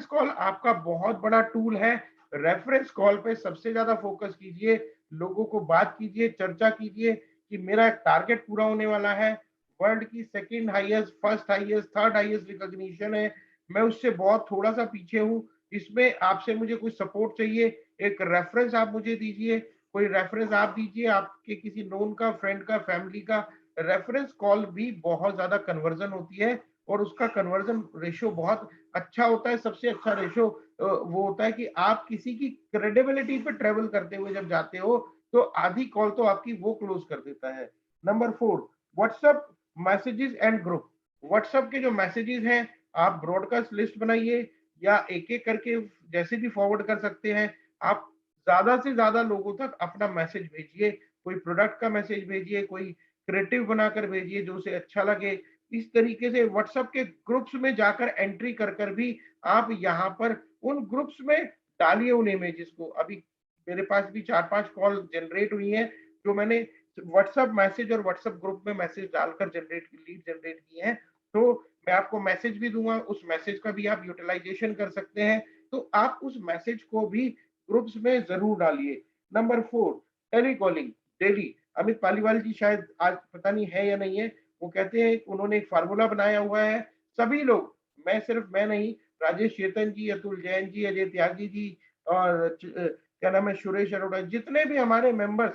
कॉल आपका बहुत बड़ा टूल है। रेफरेंस कॉल पे सबसे ज्यादा फोकस कीजिए। लोगों को बात कीजिए, चर्चा कीजिए कि मेरा टारगेट पूरा होने वाला है। वर्ल्ड की second highest, first highest, third highest recognition है। मैं उससे बहुत थोड़ा सा पीछे हूँ। इसमें आपसे मुझे कुछ सपोर्ट चाहिए। एक रेफरेंस आप मुझे दीजिए, कोई रेफरेंस आप दीजिए, आपके किसी नोन का, फ्रेंड का, फैमिली का। रेफरेंस कॉल भी बहुत ज्यादा कन्वर्जन होती है और उसका कन्वर्जन रेशियो बहुत अच्छा होता है। सबसे अच्छा रेशियो वो होता है कि आप किसी की क्रेडिबिलिटी पे ट्रेवल करते हुए जब जाते हो तो आधी कॉल तो आपकी वो क्लोज कर देता है। Number 4, WhatsApp messages and group. WhatsApp के जो मैसेजेस हैं आप ब्रॉडकास्ट लिस्ट बनाइए या एक एक करके जैसे भी फॉरवर्ड कर सकते हैं। आप ज्यादा से ज्यादा लोगों तक अपना मैसेज भेजिए। कोई प्रोडक्ट का मैसेज भेजिए, कोई क्रिएटिव बनाकर भेजिए जो उसे अच्छा लगे। इस तरीके से व्हाट्सएप के ग्रुप्स में जाकर एंट्री कर कर भी आप यहाँ पर उन ग्रुप्स में डालिए उन इमेजेस को। अभी मेरे पास भी 4-5 कॉल जनरेट हुई हैं जो मैंने व्हाट्सएप मैसेज और व्हाट्सएप ग्रुप में मैसेज डालकर लीड जनरेट की है। तो मैं आपको मैसेज भी दूंगा, उस मैसेज का भी आप यूटिलाइजेशन कर सकते हैं। तो आप उस मैसेज को भी ग्रुप्स में जरूर डालिए। Number 4, telecalling daily. Amit Paliwal ji शायद आज पता नहीं है या नहीं है, वो कहते हैं उन्होंने एक फार्मूला बनाया हुआ है। सभी लोग, मैं नहीं, राजेश चेतन जी, अतुल जैन जी, अजय त्यागी जी और क्या नाम है, सुरेश अरोड़ा, जितने भी हमारे मेंबर्स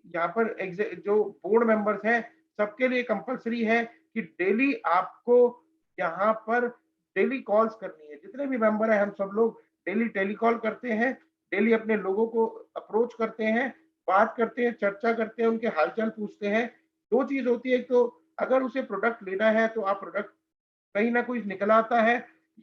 यहाँ पर जो बोर्ड मेंबर्स हैं, सबके लिए कंपलसरी है कि डेली आपको यहाँ पर डेली कॉल्स करनी है। जितने भी मेंबर हैं हम सब लोग डेली टेलीकॉल करते हैं। डेली अपने लोगों को अप्रोच करते हैं, बात करते हैं, चर्चा करते हैं, उनके हालचाल पूछते हैं। दो चीज होती है, तो अगर उसे प्रोडक्ट लेना है तो आप प्रोडक्ट कहीं ना कुछ निकल आता है,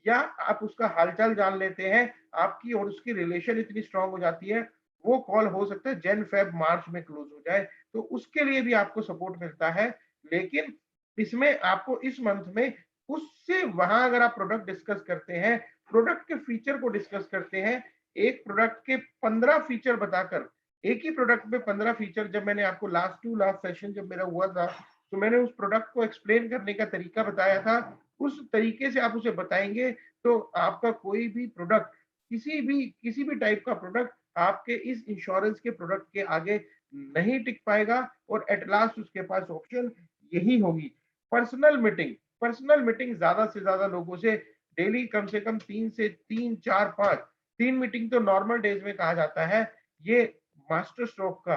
या आप उसका हालचाल जान लेते हैं। आपकी और उसकी रिलेशन इतनी स्ट्रांग हो जाती है, वो कॉल हो सकता है जन फेब मार्च में क्लोज हो जाए। तो उसके लिए भी आपको सपोर्ट मिलता है। लेकिन इसमें आपको इस मंथ में उससे वहां अगर आप प्रोडक्ट डिस्कस करते हैं, प्रोडक्ट के फीचर को डिस्कस करते हैं, एक प्रोडक्ट के 15 फीचर बताकर, एक ही प्रोडक्ट में 15 फीचर, जब मैंने आपको लास्ट सेशन जब मेरा हुआ था तो मैंने उस प्रोडक्ट को एक्सप्लेन करने का तरीका बताया था। उस तरीके से आप उसे बताएंगे तो आपका कोई भी प्रोडक्ट, किसी भी टाइप का प्रोडक्ट आपके इस इंश्योरेंस के प्रोडक्ट के आगे नहीं टिक पाएगा और एट लास्ट उसके पास ऑप्शन यही होगी। पर्सनल मीटिंग ज्यादा से ज्यादा लोगों से डेली कम से कम 3 से 3, 4, 5, 3 मीटिंग तो नॉर्मल डेज में कहा जाता है। ये मास्टर स्ट्रोक का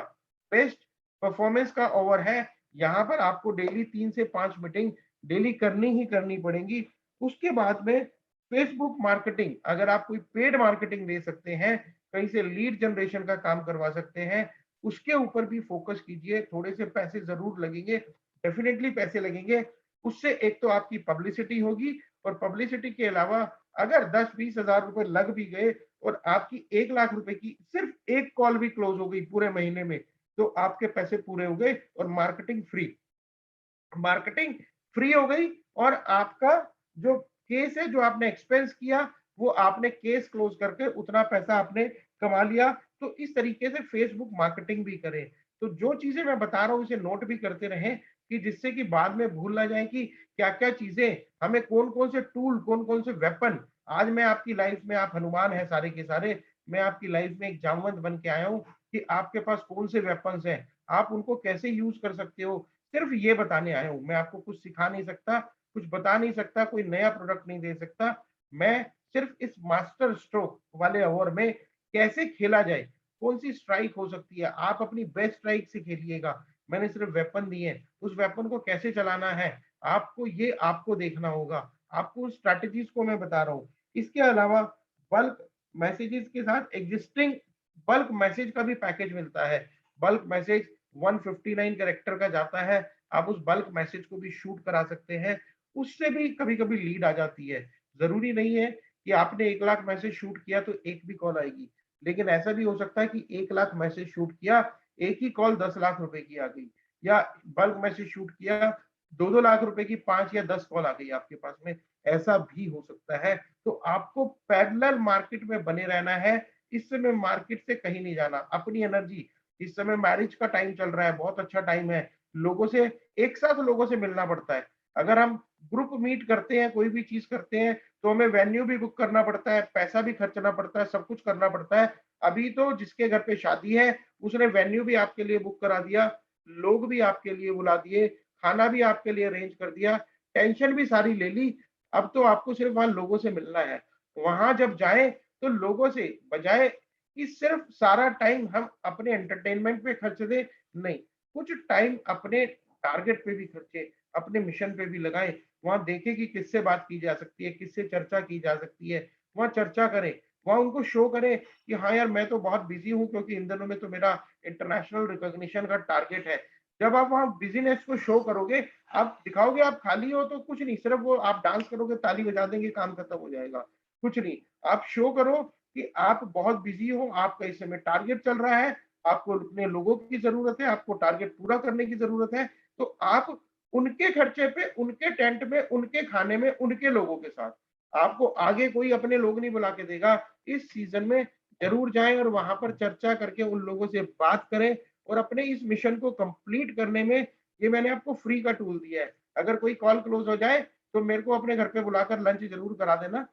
बेस्ट परफॉर्मेंस का ओवर है। यहाँ पर आपको डेली 3 से 5 मीटिंग डेली करनी ही करनी पड़ेगी। उसके बाद में फेसबुक मार्केटिंग, अगर आप कोई पेड मार्केटिंग दे सकते हैं, कहीं से लीड जनरेशन का काम करवा सकते हैं, उसके ऊपर भी फोकस कीजिए। थोड़े से पैसे जरूर लगेंगे, डेफिनेटली पैसे लगेंगे। उससे एक तो आपकी पब्लिसिटी होगी, और पब्लिसिटी के अलावा अगर 10-20 हजार रुपए लग भी गए और आपकी 1 लाख रुपए की सिर्फ एक कॉल भी क्लोज हो गई पूरे महीने में, तो आपके पैसे पूरे हो गए और मार्केटिंग फ्री हो गई। और आपका जो केस है, जो आपने एक्सपेंस किया, वो आपने केस क्लोज करके उतना पैसा आपने कमा लिया। तो इस तरीके से फेसबुक मार्केटिंग भी करें। तो जो चीजें मैं बता रहा हूँ इसे नोट भी करते रहें कि जिससे कि बाद में भूल ना जाए कि क्या-क्या चीजें हमें कौन-कौन से टूल, कौन-कौन से वेपन। आज मैं आपकी लाइफ में, आप हनुमान हैं सारे के सारे, मैं आपकी लाइफ में एक जामवंत बन के आया हूँ कि आपके पास कौन से वेपन्स हैं, आप उनको कैसे यूज कर सकते हो, सिर्फ ये बताने आया हूँ। मैं आपको कुछ सिखा नहीं सकता, कुछ बता नहीं सकता, कोई नया प्रोडक्ट नहीं दे सकता। मैं सिर्फ इस मास्टर स्ट्रोक वाले ओवर में कैसे खेला जाए, कौन सी स्ट्राइक हो सकती है, आप अपनी बेस्ट स्ट्राइक से खेलिएगा। मैंने सिर्फ वेपन दिए हैं, उस वेपन को कैसे चलाना है आपको, ये आपको देखना होगा। आपको स्ट्रैटेजीज को मैं बता रहा हूँ। इसके अलावा बल्क मैसेजेस के साथ एग्जिस्टिंग बल्क मैसेज का भी पैकेज मिलता है। बल्क मैसेज 159 कैरेक्टर का जाता है। आप उस बल्क मैसेज को भी शूट करा सकते हैं। उससे भी कभी-कभी लीड आ जाती है। जरूरी नहीं है कि आपने 1 लाख मैसेज शूट किया तो एक भी कॉल आएगी। लेकिन ऐसा भी हो सकता है कि 1 लाख मैसेज शूट किया, एक ही कॉल 10 लाख रुपए की आ गई, या बल्क मैसेज शूट किया, 2-2 लाख रुपए की 5 या 10 कॉल आ गई आपके पास में। ऐसा भी हो सकता है। तो आपको पैरेलल मार्केट में बने रहना है। इस समय मार्केट से कहीं नहीं जाना। अपनी एनर्जी, इस समय मैरिज का टाइम चल रहा है, बहुत अच्छा टाइम है। लोगों से, एक साथ लोगों से मिलना पड़ता है। अगर हम ग्रुप मीट करते हैं, कोई भी चीज करते हैं, तो हमें वेन्यू भी बुक करना पड़ता है, पैसा भी खर्चना पड़ता है, सब कुछ करना पड़ता है। अभी तो जिसके घर पे शादी है, उसने वेन्यू भी आपके लिए बुक करा दिया, लोग भी आपके लिए बुला दिए, खाना भी आपके लिए अरेंज कर दिया, टेंशन भी सारी ले ली। अब तो आपको सिर्फ वहां लोगों से मिलना है। वहां जब जाए तो लोगों से, बजाय कि सिर्फ सारा टाइम हम अपने एंटरटेनमेंट पे खर्च दें, नहीं, कुछ टाइम अपने टारगेट पे भी खर्चे, अपने मिशन पे भी लगाएं। वहां देखें कि किससे बात की जा सकती है, किससे चर्चा की जा सकती है, वहां चर्चा करें। वहां उनको शो करें कि हाँ यार, मैं तो बहुत बिजी हूँ क्योंकि इन दिनों में तो मेरा इंटरनेशनल रिकॉग्निशन का टारगेट है। जब आप वहां बिजीनेस को शो करोगे, आप दिखाओगे आप खाली हो, तो कुछ नहीं, सिर्फ वो आप डांस करोगे, ताली बजा देंगे, काम खत्म हो जाएगा। कुछ नहीं, आप शो करो कि आप बहुत बिजी हो, आपका इस समय टारगेट चल रहा है, आपको अपने लोगों की जरूरत है, आपको टारगेट पूरा करने की जरूरत है। तो आप उनके खर्चे पे, उनके टेंट में, उनके खाने में, उनके लोगों के साथ, आपको आगे कोई अपने लोग नहीं बुला के देगा। इस सीजन में जरूर जाएं और वहां पर चर्चा करके उन लोगों से बात करें और अपने इस मिशन को कंप्लीट करने में, ये मैंने आपको फ्री का टूल दिया है। अगर कोई कॉल क्लोज हो जाए तो मेरे को अपने घर पे बुलाकर लंच जरूर करा देना,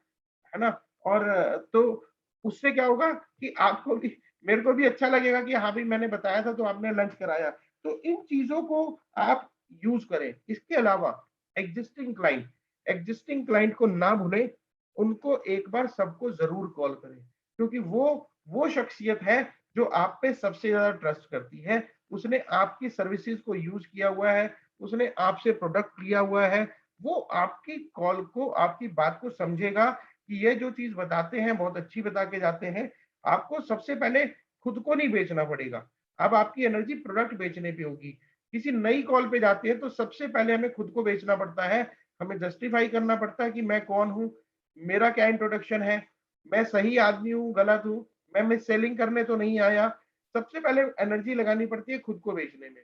है ना? और तो उससे क्या होगा कि आपको भी, मेरे को भी अच्छा लगेगा कि हाँ भाई, मैंने बताया था तो आपने लंच कराया। तो इन चीजों को आप यूज करें। इसके अलावा एग्जिस्टिंग क्लाइंट को ना भूलें, उनको एक बार सबको जरूर कॉल करें, क्योंकि वो शख्सियत है जो आप पे सबसे ज्यादा ट्रस्ट करती है। उसने आपकी सर्विसेज को यूज किया हुआ है, उसने आपसे प्रोडक्ट लिया हुआ है। वो आपकी कॉल को, आपकी बात को समझेगा कि ये जो चीज बताते हैं बहुत अच्छी बता के जाते हैं। आपको सबसे पहले खुद को नहीं बेचना पड़ेगा, अब आपकी एनर्जी प्रोडक्ट बेचने पे होगी। किसी नई कॉल पे जाते हैं तो सबसे पहले हमें खुद को बेचना पड़ता है, हमें जस्टिफाई करना पड़ता है कि मैं कौन हूँ, मेरा क्या इंट्रोडक्शन है, मैं सही आदमी हूँ, गलत हूँ, मैं सेलिंग करने तो नहीं आया। सबसे पहले एनर्जी लगानी पड़ती है खुद को बेचने में।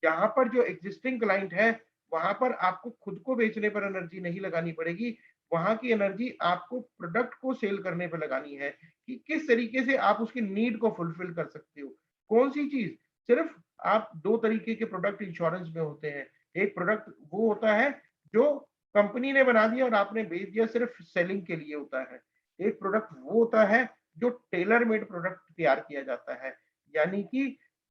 यहाँ पर जो एग्जिस्टिंग क्लाइंट है, वहां पर आपको खुद को बेचने पर एनर्जी नहीं लगानी पड़ेगी। वहां की एनर्जी आपको प्रोडक्ट को सेल करने पर लगानी है कि किस तरीके से आप उसकी नीड को फुलफिल कर सकते हो। कौन सी चीज, सिर्फ आप दो तरीके के प्रोडक्ट इंश्योरेंस में होते हैं। एक प्रोडक्ट वो होता है जो कंपनी ने बना दिया और आपने बेच दिया, सिर्फ सेलिंग के लिए होता है। एक प्रोडक्ट वो होता है जो टेलर मेड प्रोडक्ट तैयार किया जाता है, यानी कि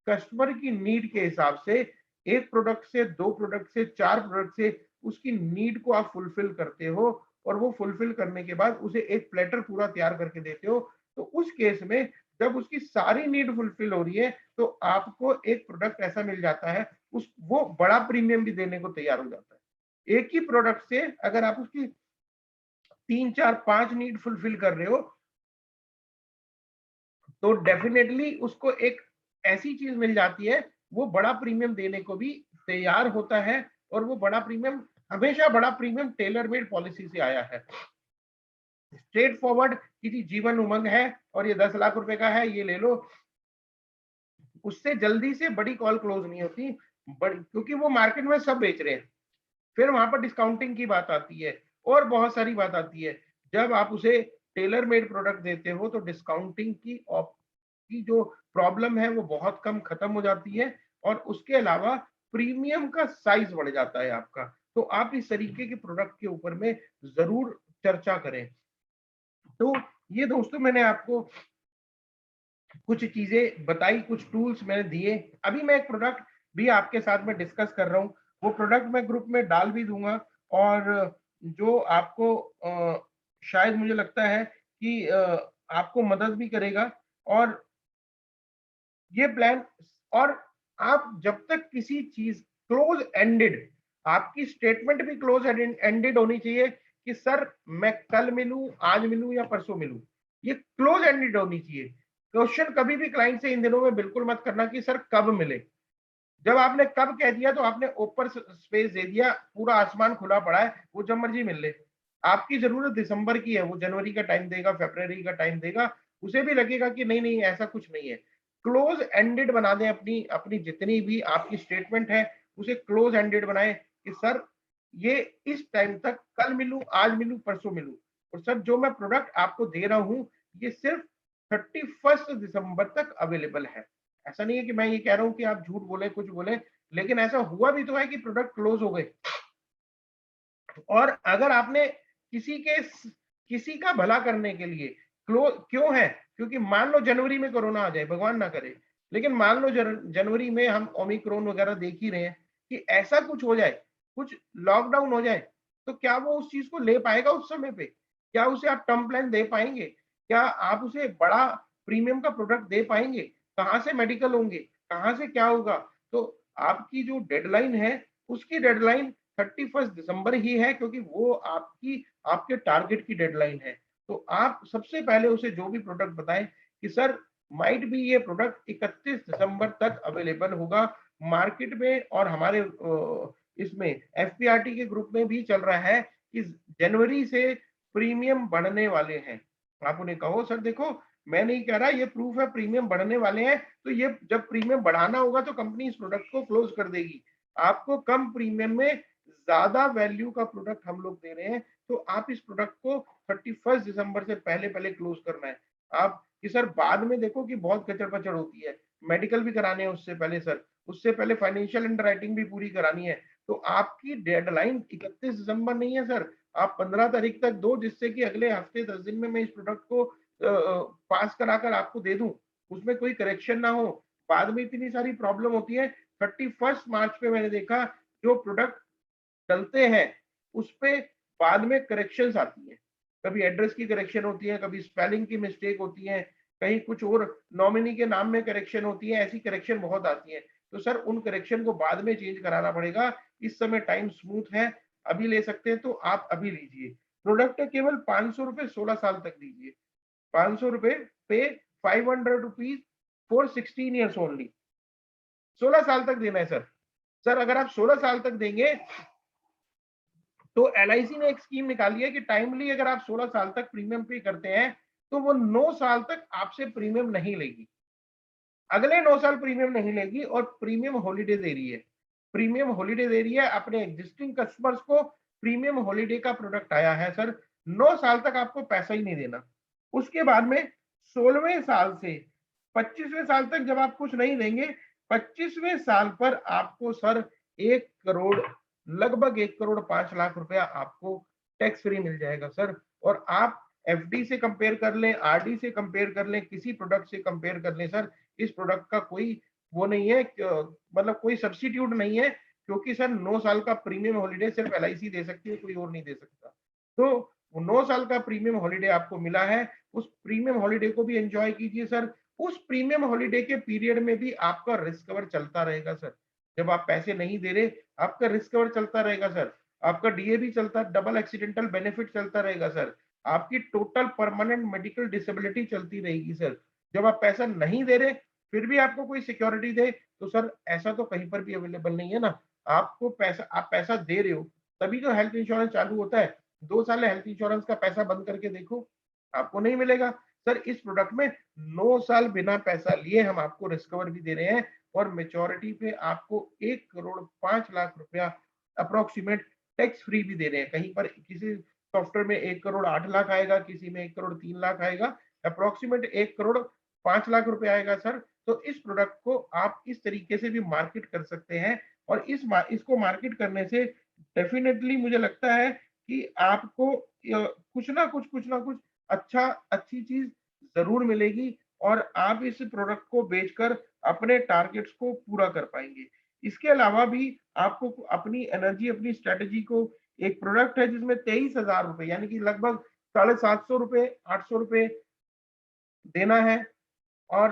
कस्टमर की नीड के हिसाब से, एक प्रोडक्ट से, दो प्रोडक्ट से, चार प्रोडक्ट से उसकी नीड को आप फुलफिल करते हो और वो फुलफिल करने के बाद उसे एक प्लेटर पूरा तैयार करके देते हो। तो उस केस में जब उसकी सारी नीड फुलफिल हो रही है तो आपको एक प्रोडक्ट ऐसा मिल जाता है, उस वो बड़ा प्रीमियम भी देने को तैयार हो जाता है। एक ही प्रोडक्ट से अगर आप उसकी 3, 4, 5 नीड फुलफिल कर रहे हो तो डेफिनेटली उसको एक ऐसी चीज मिल जाती है, वो बड़ा प्रीमियम देने को भी तैयार होता है। और वो बड़ा प्रीमियम, हमेशा बड़ा प्रीमियम टेलर मेड पॉलिसी से आया है। स्ट्रेट फॉरवर्ड कि जी जीवन उमंग है और ये 10 लाख रुपए का है, ये ले लो, उससे जल्दी से बड़ी कॉल क्लोज नहीं होती। बड़ी, क्योंकि वो मार्केट में सब बेच रहे हैं। फिर वहां पर डिस्काउंटिंग की बात आती है और बहुत सारी बात आती है। जब आप उसे टेलर मेड प्रोडक्ट देते हो तो डिस्काउंटिंग की की जो प्रॉब्लम है वो बहुत कम खत्म हो जाती है, और उसके अलावा प्रीमियम का साइज बढ़ जाता है आपका। तो आप इस तरीके के प्रोडक्ट के ऊपर में जरूर चर्चा करें। तो ये दोस्तों मैंने आपको कुछ चीजें बताई, कुछ टूल्स मैंने दिए। अभी मैं एक प्रोडक्ट भी आपके साथ में डिस्कस कर रहा हूँ, वो प्रोडक्ट मैं ग्रुप में डाल भी दूंगा, और जो आपको शायद मुझे लगता है कि आपको मदद भी करेगा। और ये प्लान, और आप जब तक किसी चीज क्लोज एंडेड, आपकी स्टेटमेंट भी क्लोज एंडेड होनी चाहिए कि सर मैं कल मिलूं, आज मिलूं या परसों मिलूं, ये क्लोज एंडेड होनी चाहिए। क्वेश्चन कभी भी क्लाइंट से इन दिनों में बिल्कुल मत करना कि सर कब मिले। जब आपने कब कह दिया तो आपने ओपन स्पेस दे दिया, पूरा आसमान खुला पड़ा है, वो जब मर्जी मिल ले। आपकी जरूरत दिसंबर की है, वो जनवरी का टाइम देगा, फरवरी का टाइम देगा, उसे भी लगेगा कि नहीं नहीं ऐसा कुछ नहीं है। क्लोज एंडेड बना दें अपनी अपनी जितनी भी आपकी स्टेटमेंट है, उसे क्लोज एंडेड बनाएं कि सर ये इस टाइम तक, कल मिलूं, आज मिलूं, परसों मिलूं, और सर जो मैं प्रोडक्ट आपको दे रहा हूं ये सिर्फ 31 दिसंबर तक अवेलेबल है। ऐसा नहीं है कि मैं ये कह रहा हूं कि आप झूठ बोले, कुछ बोले, लेकिन ऐसा हुआ भी तो है कि प्रोडक्ट क्लोज हो गए। और अगर आपने किसी का भला करने के लिए क्लोज क्यों है, क्योंकि मान लो जनवरी में कोरोना आ जाए, भगवान ना करे, लेकिन मान लो जनवरी में हम ओमिक्रॉन वगैरह देख ही रहे हैं कि ऐसा कुछ हो जाए, कुछ लॉकडाउन हो जाए, तो क्या वो उस चीज को ले पाएगा उस समय पे? क्या उसे आप टर्म प्लान दे पाएंगे? क्या आप उसे बड़ा प्रीमियम का प्रोडक्ट दे पाएंगे? कहाँ से मेडिकल होंगे, कहाँ से क्या होगा? तो आपकी जो डेडलाइन है, उसकी डेडलाइन 31 दिसंबर ही है, क्योंकि वो आपके टारगेट की डेडलाइन है। तो आप सबसे पहले उसे जो भी प्रोडक्ट बताएं कि सर माइट भी ये प्रोडक्ट 31 दिसंबर तक अवेलेबल होगा मार्केट में, और हमारे इसमें एफपीआरटी के ग्रुप में भी चल रहा है कि जनवरी से प्रीमियम बढ़ने वाले हैं। आप उन्हें कहो सर देखो, मैं नहीं कह रहा, ये प्रूफ है प्रीमियम बढ़ने वाले हैं, तो ये जब प्रीमियम बढ़ाना होगा तो कंपनी इस प्रोडक्ट को क्लोज कर देगी। आपको कम प्रीमियम में ज्यादा वैल्यू का प्रोडक्ट हम लोग दे रहे हैं, तो आप इस प्रोडक्ट को 31 दिसंबर से पहले पहले क्लोज करना है। आप कि सर बाद में देखो कि बहुत कचड़ पचड़ होती है, मेडिकल भी कराने हैं उससे पहले सर, उससे पहले फाइनेंशियल अंडरराइटिंग भी पूरी करानी है। तो आपकी डेडलाइन 31 दिसंबर नहीं है सर, आप 15 तारीख तक दो, जिससे कि अगले हफ्ते 10 दिन में मैं इस प्रोडक्ट को पास कराकर आपको दे दूं, उसमें कोई करेक्शन ना हो। बाद में इतनी सारी प्रॉब्लम होती है। 31 मार्च पे मैंने देखा जो प्रोडक्ट डलते हैं उस पे बाद में करेक्शंस आती हैं, कभी एड्रेस की करेक्शन होती है, कभी स्पेलिंग की मिस्टेक होती है, कहीं कुछ और नॉमिनी के नाम में करेक्शन होती है, ऐसी करेक्शन बहुत आती है। तो सर उन करेक्शन को बाद में चेंज कराना पड़ेगा। इस समय टाइम स्मूथ है, अभी ले सकते हैं तो आप अभी लीजिए। प्रोडक्ट केवल 500 रुपए 16 साल तक दीजिए, 500 रुपए पे 500 रुपीज फॉर 16 ईयर्स ओनली। 16 साल तक देना है सर। सर अगर आप 16 साल तक देंगे तो एलआईसी ने एक स्कीम निकाली है कि टाइमली अगर आप 16 साल तक प्रीमियम पे करते हैं तो वो 9 साल तक आपसे प्रीमियम नहीं लेगी, अगले 9 साल प्रीमियम नहीं लेगी, और प्रीमियम हॉलीडे दे रही है। प्रीमियम हॉलीडे दे रही है अपने एग्जिस्टिंग कस्टमर्स को। प्रीमियम हॉलीडे का प्रोडक्ट आया है सर, 9 साल तक आपको पैसा ही नहीं देना। उसके बाद में 16वें साल से 25वें साल तक जब आप कुछ नहीं देंगे, 25वें साल पर आपको सर 1 करोड़, लगभग 1 करोड़ 5 लाख रुपया आपको टैक्स फ्री मिल जाएगा सर। और आप एफडी से कंपेयर कर लें, आरडी से कंपेयर कर लें, किसी प्रोडक्ट से कंपेयर कर लें सर, इस प्रोडक्ट का कोई वो नहीं है, मतलब कोई सब्स्टिट्यूट नहीं है, क्योंकि सर 9 साल का प्रीमियम हॉलीडे सिर्फ एलआईसी दे सकती है, कोई और नहीं दे सकता। तो वो 9 साल का प्रीमियम हॉलीडे आपको मिला है, उस प्रीमियम हॉलीडे को भी एंजॉय कीजिए सर। उस प्रीमियम हॉलीडे के पीरियड में भी आपका रिस्क कवर चलता रहेगा सर। जब आप पैसे नहीं दे रहे, आपका रिस्क कवर चलता रहेगा सर, आपका डीए भी चलता, डबल एक्सीडेंटल बेनिफिट चलता रहेगा सर, आपकी टोटल परमानेंट मेडिकल डिसेबिलिटी चलती रहेगी सर। जब आप पैसा नहीं दे रहे फिर भी आपको कोई सिक्योरिटी दे, तो सर ऐसा तो कहीं पर भी अवेलेबल नहीं है ना। आपको पैसा, आप पैसा दे रहे हो तभी तो हेल्थ इंश्योरेंस चालू होता है। 2 साल हेल्थ इंश्योरेंस का पैसा बंद करके देखो, आपको नहीं मिलेगा। सर इस प्रोडक्ट में 9 साल बिना पैसा लिए हम आपको रिस्क कवर भी दे रहे हैं, और मेच्योरिटी पे आपको 1 करोड़ 5 लाख रुपया अप्रोक्सीमेट टैक्स फ्री भी दे रहे हैं। कहीं पर किसी सॉफ्टवेयर में 1 करोड़ 8 लाख आएगा, किसी में 1 करोड़ 3 लाख आएगा, अप्रोक्सीमेट 1 करोड़ 5 लाख रुपए आएगा सर, तो इस प्रोडक्ट को आप इस तरीके से भी मार्केट कर सकते हैं और इसको मार्केट करने से डेफिनेटली मुझे लगता है कि आपको कुछ ना कुछ अच्छी चीज जरूर मिलेगी और आप इस प्रोडक्ट को बेचकर अपने टारगेट्स को पूरा कर पाएंगे। इसके अलावा भी आपको अपनी एनर्जी, अपनी स्ट्रेटेजी को, एक प्रोडक्ट है जिसमें 23,000 रुपए यानी कि लगभग 750 रुपए, 800 रुपए देना है और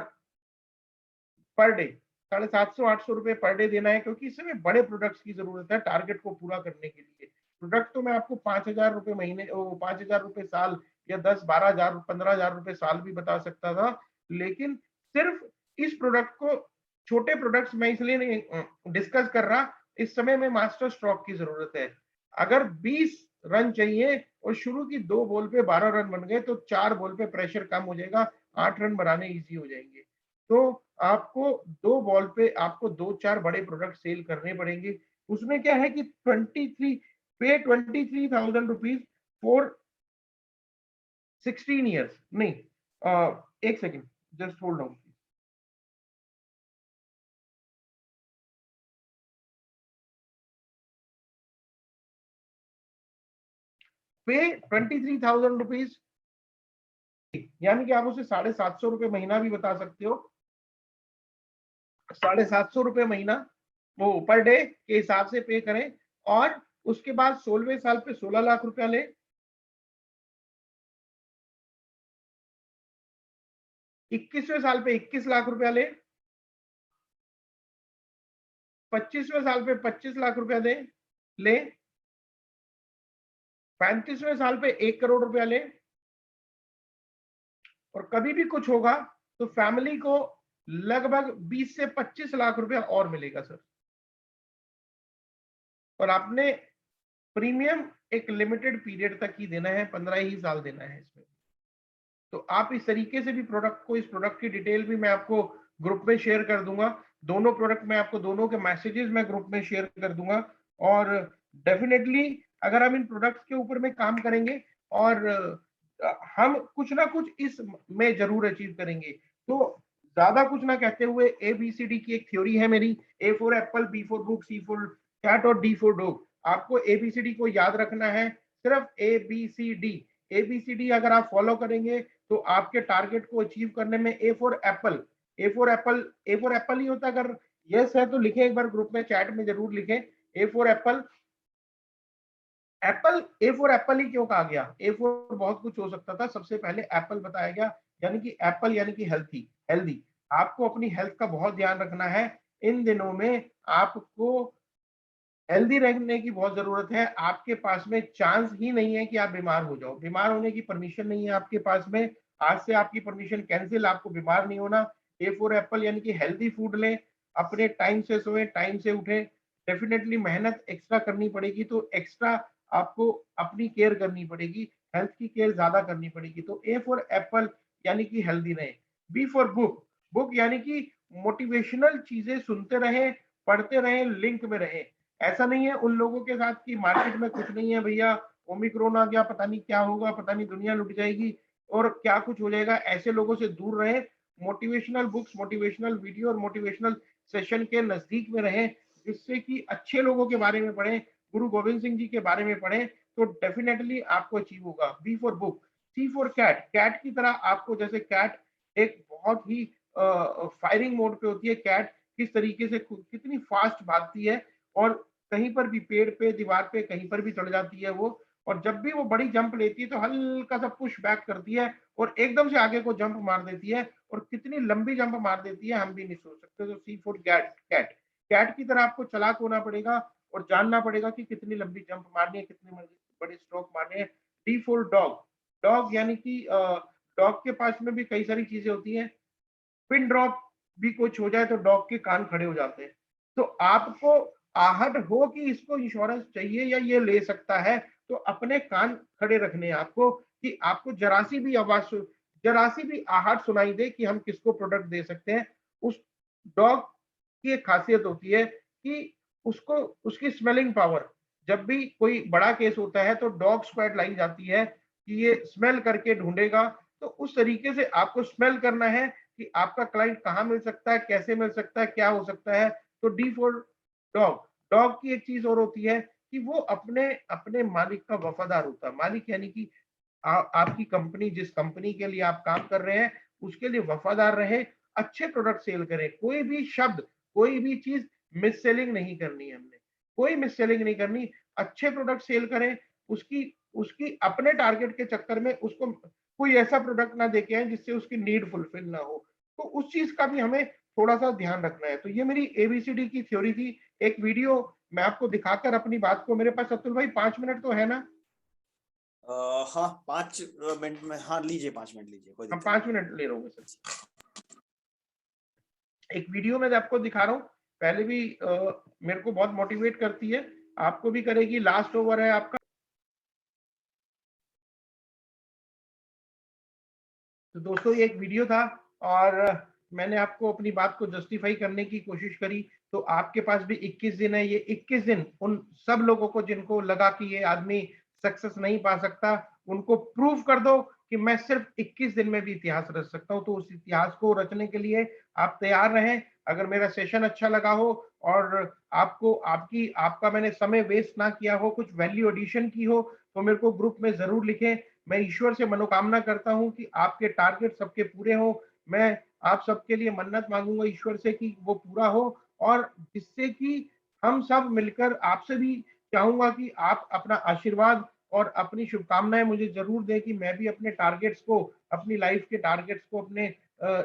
पर डे 750-800 रुपए पर डे देना है, क्योंकि इसमें बड़े प्रोडक्ट्स की जरूरत है टारगेट को पूरा करने के लिए। प्रोडक्ट तो मैं आपको 5,000 रुपए महीने, 5,000 रुपए साल या 10-12,000, 15,000 रुपए साल भी बता सकता था, लेकिन सिर्फ इस प्रोडक्ट को, छोटे प्रोडक्ट्स मैं इसलिए नहीं डिस्कस कर रहा, इस समय में मास्टर स्ट्रोक की जरूरत है। अगर 20 रन चाहिए और शुरू की 2 बॉल पे 12 रन बन गए तो 4 बॉल पे प्रेशर कम हो जाएगा, 8 रन बनाने इजी हो जाएंगे। तो आपको 2 बॉल पे आपको 2-4 बड़े प्रोडक्ट सेल करने पड़ेंगे। उसमें क्या है कि 23,000 रुपीज फॉर 16 ईयर्स, नहीं, एक सेकेंड, जस्ट होल्ड ऑन। पे 23,000 रुपीज, यानी कि आप उसे 750 रुपए महीना भी बता सकते हो। 750 रुपए महीना वो पर डे के हिसाब से पे करें और उसके बाद 16वें साल पे 16 लाख रुपया ले, 21वें साल पे 21 लाख रुपया ले, 25वें साल पे 25 लाख रुपया दे ले, 35वें साल पे 1 करोड़ रुपया ले, और कभी भी कुछ होगा तो फैमिली को लगभग 20 से 25 लाख रुपया और मिलेगा सर। और आपने प्रीमियम एक लिमिटेड पीरियड तक ही देना है, 15 ही साल देना है इसमें। तो आप इस तरीके से भी प्रोडक्ट को, इस प्रोडक्ट की डिटेल भी मैं आपको ग्रुप में शेयर कर दूंगा। दोनों प्रोडक्ट में आपको, दोनों के मैसेजेस मैं ग्रुप में शेयर कर दूंगा। और डेफिनेटली अगर हम इन प्रोडक्ट्स के ऊपर में काम करेंगे और हम कुछ ना कुछ इस में जरूर अचीव करेंगे। तो ज्यादा कुछ ना कहते हुए ABCD की एक थ्योरी है मेरी, A for apple, B for book, C for cat और D फॉर डॉग। आपको ABCD को याद रखना है, सिर्फ ABCD। ABCD अगर आप फॉलो करेंगे तो आपके टारगेट को अचीव करने में, A for apple, A for apple ही होता। अगर यस है तो लिखें एक बार ग्रुप में, चैट में जरूर लिखें A for apple. Apple, A for apple ही क्यों कहा गया? A फॉर बहुत कुछ हो सकता था, सबसे पहले एप्पल बताया गया, यानी कि एप्पल यानी कि हेल्थी। आपको अपनी हेल्थ का बहुत ध्यान रखना है। इन दिनों में आपको हेल्दी रहने की बहुत जरूरत है। आपके पास में चांस ही नहीं है कि आप बीमार हो जाओ, बीमार होने की परमिशन नहीं है आपके पास में। आज से आपकी परमिशन कैंसिल, आपको बीमार नहीं होना। A फॉर एप्पल यानी कि हेल्दी फूड लें, अपने टाइम से सोए, टाइम से उठे। डेफिनेटली मेहनत एक्स्ट्रा करनी पड़ेगी, तो एक्स्ट्रा आपको अपनी केयर करनी पड़ेगी, हेल्थ की केयर ज्यादा करनी पड़ेगी। तो A फॉर एप्पल यानी कि हेल्दी रहे। B फॉर बुक यानी कि मोटिवेशनल चीजें सुनते रहे, पढ़ते रहे, लिंक में रहे। ऐसा नहीं है उन लोगों के साथ कि मार्केट में कुछ नहीं है भैया, ओमिक्रॉन आ गया, पता नहीं क्या होगा, पता नहीं दुनिया लुट जाएगी और क्या कुछ हो जाएगा, ऐसे लोगों से दूर रहे। मोटिवेशनल बुक्स, मोटिवेशनल वीडियो और मोटिवेशनल सेशन के नजदीक में रहे, जिससे कि अच्छे लोगों के बारे में पढ़ें, गुरु गोविंद सिंह जी के बारे में पढ़ें, तो डेफिनेटली आपको अचीव होगा। B for book. C for cat की तरह आपको, जैसे कैट एक बहुत ही फायरिंग मोड पे होती है, कैट किस तरीके से कितनी फास्ट भागती है और कहीं पर भी, पेड़ पे, दीवार पे, कहीं पर भी चढ़ जाती है वो। और जब भी वो बड़ी जंप लेती है तो हल्का सा पुश बैक करती है और एकदम से आगे को जंप मार देती है, और कितनी लंबी जंप मार देती है हम भी नहीं सोच सकते। तो C फॉर कैट की तरह आपको चालाक होना पड़ेगा और जानना पड़ेगा कि कितनी लंबी जंप मारनी है, कितने बड़े स्ट्रोक मारने हैं। D फॉर डॉग यानी कि डॉग के पास में भी कई सारी चीजें होती हैं। पिन ड्रॉप भी कुछ हो जाए तो डॉग के कान खड़े हो जाते हैं। तो आपको आहट हो कि इसको इंश्योरेंस चाहिए या ये ले सकता है, तो अपने कान खड़े रखने हैं आपको, कि आपको जरा सी भी आहट सुनाई दे कि हम किसको प्रोडक्ट दे सकते हैं। उस डॉग की एक खासियत होती है कि उसको, उसकी स्मेलिंग पावर, जब भी कोई बड़ा केस होता है तो डॉग स्क्वाड लाई जाती है कि ये स्मेल करके ढूंढेगा। तो उस तरीके से आपको स्मेल करना है कि आपका क्लाइंट कहाँ मिल सकता है, कैसे मिल सकता है, क्या हो सकता है। तो डी फॉर डॉग। डॉग की एक चीज और होती है कि वो अपने अपने मालिक का वफादार होता है। मालिक यानी कि आपकी कंपनी, जिस कंपनी के लिए आप काम कर रहे हैं, उसके लिए वफादार रहे, अच्छे प्रोडक्ट सेल करें। कोई भी शब्द, कोई भी चीज मिस सेलिंग नहीं करनी है हमने, कोई मिस सेलिंग नहीं करनी। अच्छे प्रोडक्ट सेल करें, उसकी उसकी अपने टारगेट के चक्कर में उसको कोई ऐसा प्रोडक्ट ना देके आए जिससे उसकी नीड फुलफिल ना हो। तो उस चीज का भी हमें थोड़ा-सा ध्यान रखना है। तो ये मेरी एबीसीडी की थ्योरी थी। एक वीडियो मैं आपको दिखाकर अपनी बात को, मेरे पास अतुल भाई 5 मिनट तो है ना? हाँ 5 मिनट में, हाँ लीजिए 5 मिनट लीजिए, कोई हम दिक्कत 5 मिनट ले रहा हूँ सर। एक वीडियो मैं आपको दिखा रहा हूँ। पहले भी मेरे को बहुत मोटिवेट करती है, आपको भी करेगी। लास्ट ओवर है आपका। तो दोस्तों ये एक वीडियो था और मैंने आपको अपनी बात को जस्टिफाई करने की कोशिश करी। तो आपके पास भी 21 दिन है। ये 21 दिन उन सब लोगों को जिनको लगा कि ये आदमी सक्सेस नहीं पा सकता, उनको प्रूव कर दो कि मैं सिर्फ 21 दिन में भी इतिहास रच सकता हूं। तो उस इतिहास को रचने के लिए आप तैयार रहें। अगर मेरा सेशन अच्छा लगा हो और आपको आपका मैंने समय वेस्ट ना किया हो, कुछ वैल्यू एडिशन की हो, तो मेरे को ग्रुप में जरूर लिखें। मैं ईश्वर से मनोकामना करता हूं कि आपके टारगेट सबके पूरे हो। मैं आप सबके लिए मन्नत मांगूंगा ईश्वर से कि वो पूरा हो, और जिससे कि हम सब मिलकर, आपसे भी चाहूंगा कि आप अपना आशीर्वाद और अपनी शुभकामनाएं मुझे जरूर दें कि मैं भी अपने टारगेट्स को, अपनी लाइफ के टारगेट्स को, अपने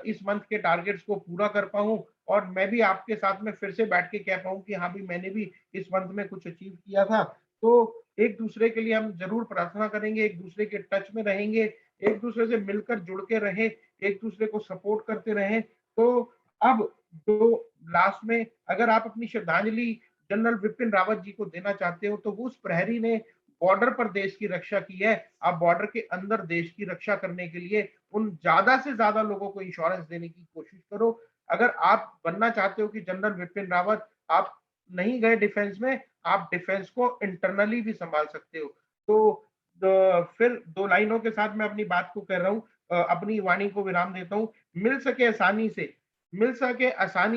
इस मंथ के टारगेट्स को पूरा कर पाऊं, और मैं भी आपके साथ में फिर से बैठ के कह पाऊं कि हाँ भी मैंने भी इस मंथ में कुछ अचीव किया था। तो एक दूसरे के लिए हम जरूर प्रार्थना करेंगे, एक दूसरे के टच में रहेंगे, एक दूसरे से मिलकर जुड़ के रहे, एक दूसरे को सपोर्ट करते रहें। तो अब जो लास्ट में अगर आप अपनी श्रद्धांजलि जनरल विपिन रावत जी को देना चाहते हो, तो वो उस प्रहरी ने बॉर्डर पर देश की रक्षा की है। आप बॉर्डर के अंदर देश की रक्षा करने के लिए उन ज्यादा से ज्यादा लोगों को इंश्योरेंस देने की कोशिश करो। अगर आप बनना चाहते हो कि जनरल विपिन रावत, आप नहीं गए डिफेंस में, आप डिफेंस को इंटरनली भी संभाल सकते हो। तो फिर 2 लाइनों के साथ मैं अपनी बात को कह रहा हूँ, अपनी वाणी को विराम देता हूँ। मिल सके आसानी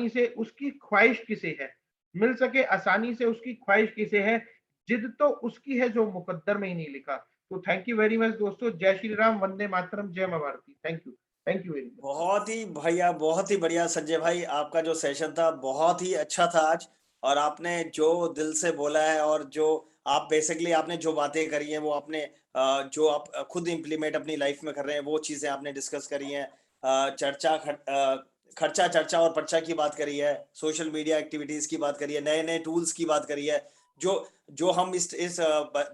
से उसकी ख्वाहिश किसे है, मिल सके आसानी से उसकी ख्वाहिश किसे है, जिद तो उसकी है जो मुकद्दर में ही नहीं लिखा। तो थैंक यू वेरी मच दोस्तों। जय श्री राम, वंदे मातरम, जय मां Bharati. Thank you very much. बहुत ही भैया, बहुत ही बढ़िया संजय भाई, आपका जो सेशन था बहुत ही अच्छा था आज। और आपने जो दिल से बोला है और जो आप बेसिकली आपने जो बातें करी हैं वो आपने जो आप खुद इम्प्लीमेंट अपनी लाइफ में कर रहे हैं वो चीजें आपने डिस्कस करी हैं। खर्चा चर्चा और पर्चा की बात करी है, सोशल मीडिया एक्टिविटीज की बात करी है, नए नए टूल्स की बात करी है। जो जो हम इस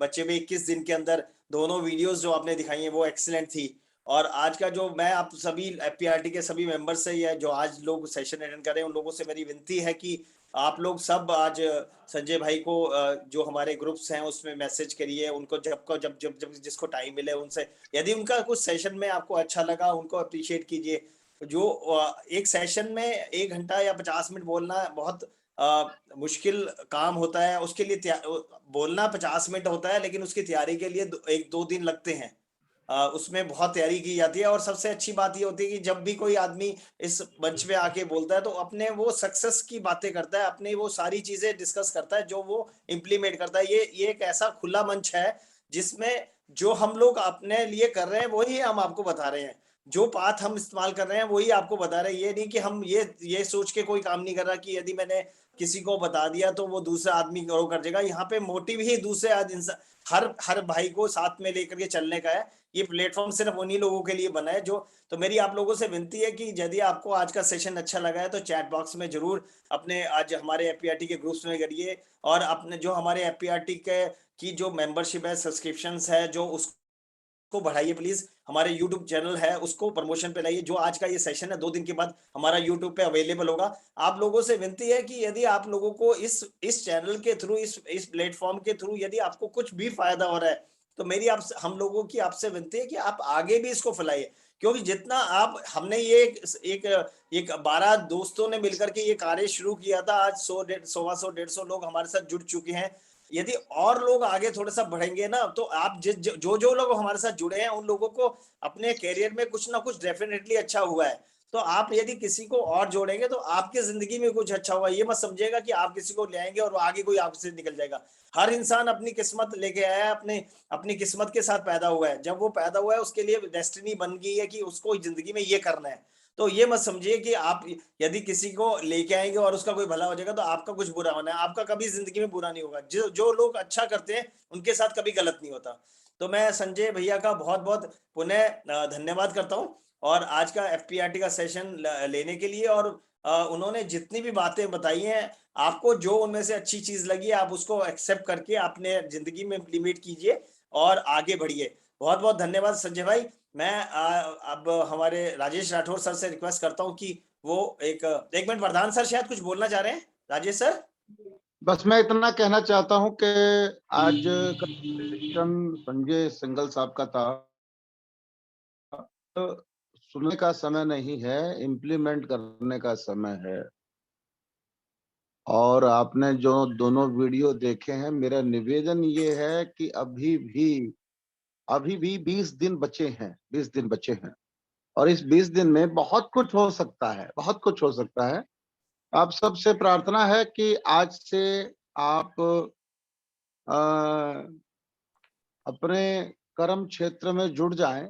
बच्चे में 21 दिन के अंदर दोनों वीडियोस जो आपने दिखाई हैं वो एक्सीलेंट थी। और आज का जो मैं आप सभी एफपीआरटी के सभी मेंबर्स से या जो आज लोग सेशन अटेंड कर रहे हैं उन लोगों से मेरी विनती है कि आप लोग सब आज संजय भाई को जो हमारे ग्रुप्स हैं उसमें मैसेज करिए उनको, जब जिसको टाइम मिले उनसे, यदि उनका कुछ सेशन में आपको अच्छा लगा उनको अप्रिशिएट कीजिए। जो एक सेशन में 1 घंटा या 50 मिनट बोलना बहुत मुश्किल काम होता है। उसके लिए बोलना 50 मिनट होता है लेकिन उसकी तैयारी के लिए 1-2 दिन लगते हैं। उसमें बहुत तैयारी की जाती है। और सबसे अच्छी बात ये होती है कि जब भी कोई आदमी इस मंच पे आके बोलता है तो अपने वो सक्सेस की बातें करता है, अपनी वो सारी चीजें डिस्कस करता है जो वो इम्प्लीमेंट करता है। ये एक ऐसा खुला मंच है जिसमें जो हम लोग अपने लिए कर रहे हैं वही हम आपको बता रहे हैं, जो पाथ हम इस्तेमाल कर रहे हैं वही आपको बता रहे हैं। ये नहीं कि हम ये सोच के कोई काम नहीं कर रहा कि यदि मैंने किसी को बता दिया तो वो दूसरा आदमी ग्रो कर देगा। यहाँ पे मोटिव ही दूसरे हर भाई को साथ में लेकर के चलने का है। ये प्लेटफॉर्म सिर्फ उन्हीं लोगों के लिए बना है जो, तो मेरी आप लोगों से विनती है कि यदि आपको आज का सेशन अच्छा लगा है तो चैट बॉक्स में जरूर अपने आज हमारे एफपीआरटी के ग्रुप्स में करिए, और अपने जो हमारे एफपीआरटी के की जो मेंबरशिप है, सब्सक्रिप्शंस है, जो उसको बढ़ाइए प्लीज। हमारे यूट्यूब चैनल है उसको प्रमोशन पे लाइए। जो आज का ये सेशन है 2 दिन के बाद हमारा यूट्यूब पे अवेलेबल होगा। आप लोगों से विनती है कि यदि आप लोगों को इस चैनल के थ्रू, इस प्लेटफॉर्म के थ्रू यदि आपको कुछ भी फायदा हो रहा है तो मेरी हम लोगों की आपसे विनती है कि आप आगे भी इसको फैलाइए। क्योंकि जितना आप, हमने ये एक 12 दोस्तों ने मिलकर के ये कार्य शुरू किया था, आज 100-150 लोग हमारे साथ जुड़ चुके हैं। यदि और लोग आगे थोड़ा सा बढ़ेंगे ना तो आप जो लोग हमारे साथ जुड़े हैं उन लोगों को अपने कैरियर में कुछ ना कुछ डेफिनेटली अच्छा हुआ है। तो आप यदि किसी को और जोड़ेंगे तो आपकी जिंदगी में कुछ अच्छा होगा। ये मत समझिएगा कि आप किसी को ले आएंगे और आगे कोई आपसे निकल जाएगा। हर इंसान अपनी किस्मत लेके आया है, अपनी किस्मत के साथ पैदा हुआ है। जब वो पैदा हुआ है उसके लिए डेस्टिनी बन गई है कि उसको जिंदगी में ये करना है। तो ये मत समझिए कि आप यदि किसी को लेके आएंगे और उसका कोई भला हो जाएगा तो आपका कुछ बुरा होना है। आपका कभी जिंदगी में बुरा नहीं होगा। जो लोग अच्छा करते हैं उनके साथ कभी गलत नहीं होता। तो मैं संजय भैया का बहुत बहुत पुनः धन्यवाद करता हूँ और आज का FPRT का सेशन लेने के लिए। और उन्होंने जितनी भी बातें बताई हैं, आपको जो उनमें से अच्छी चीज लगी आप उसको एक्सेप्ट करके अपने जिंदगी में इम्प्लीमेंट कीजिए और आगे बढ़िए। बहुत बहुत धन्यवाद संजय भाई। मैं अब हमारे राजेश राठौर सर से रिक्वेस्ट करता हूं कि वो एक मिनट, प्रधान सर शायद कुछ बोलना चाह रहे हैं। राजेश सर, बस मैं इतना कहना चाहता हूं कि आज का सेशन संजय सिंघल साहब का था। तो सुनने का समय नहीं है, इम्प्लीमेंट करने का समय है। और आपने जो दोनों वीडियो देखे हैं, मेरा निवेदन ये है कि अभी भी 20 दिन बचे हैं, 20 दिन बचे हैं और इस 20 दिन में बहुत कुछ हो सकता है, बहुत कुछ हो सकता है। आप सबसे प्रार्थना है कि आज से आप अपने कर्म क्षेत्र में जुड़ जाएं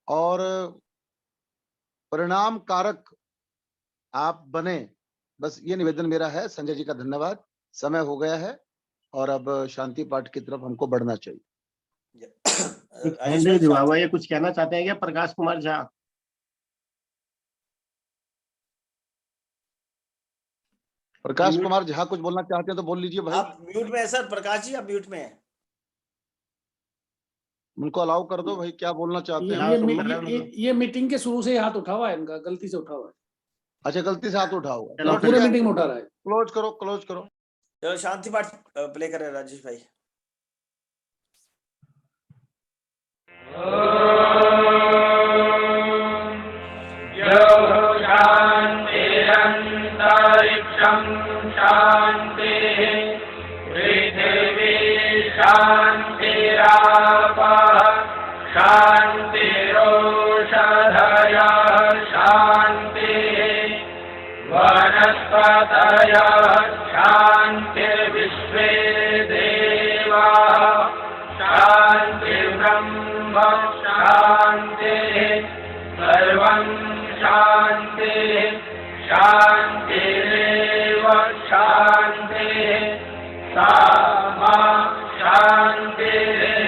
और परिणाम कारक आप बने। बस ये निवेदन मेरा है। संजय जी का धन्यवाद। समय हो गया है और अब शांति पाठ की तरफ हमको बढ़ना चाहिए। राजेश भाई, बाबा ये कुछ कहना चाहते हैं क्या? प्रकाश कुमार झा। प्रकाश कुमार झा कुछ बोलना चाहते हैं तो बोल लीजिए भाई। आप म्यूट में है सर। प्रकाश जी आप म्यूट में हैं। उनको अलाउ कर दो भाई, क्या बोलना चाहते हैं। ये मीटिंग के शुरू से ही हाथ उठा हुआ है इनका, गलती से उठा हुआ है। अच्छा, गलती से हाथ उठा हुआ। चलो, पूरे मीटिंग में उठा रहा है। क्लोज करो, क्लोज करो। चलो शांति पाठ प्ले करें राजेश भाई। शांतिरन्तरिक्षं शान्तिः पृथिवी शान्तिरापः शान्तिरोषधयः शान्तिः वनस्पतयः शान्तिर्विश्वे देवाः शान्तिर्ब्रह्म शान्तिः सर्वं शान्तिः शान्तिरेव शान्तिः सा मा शान्तिरेव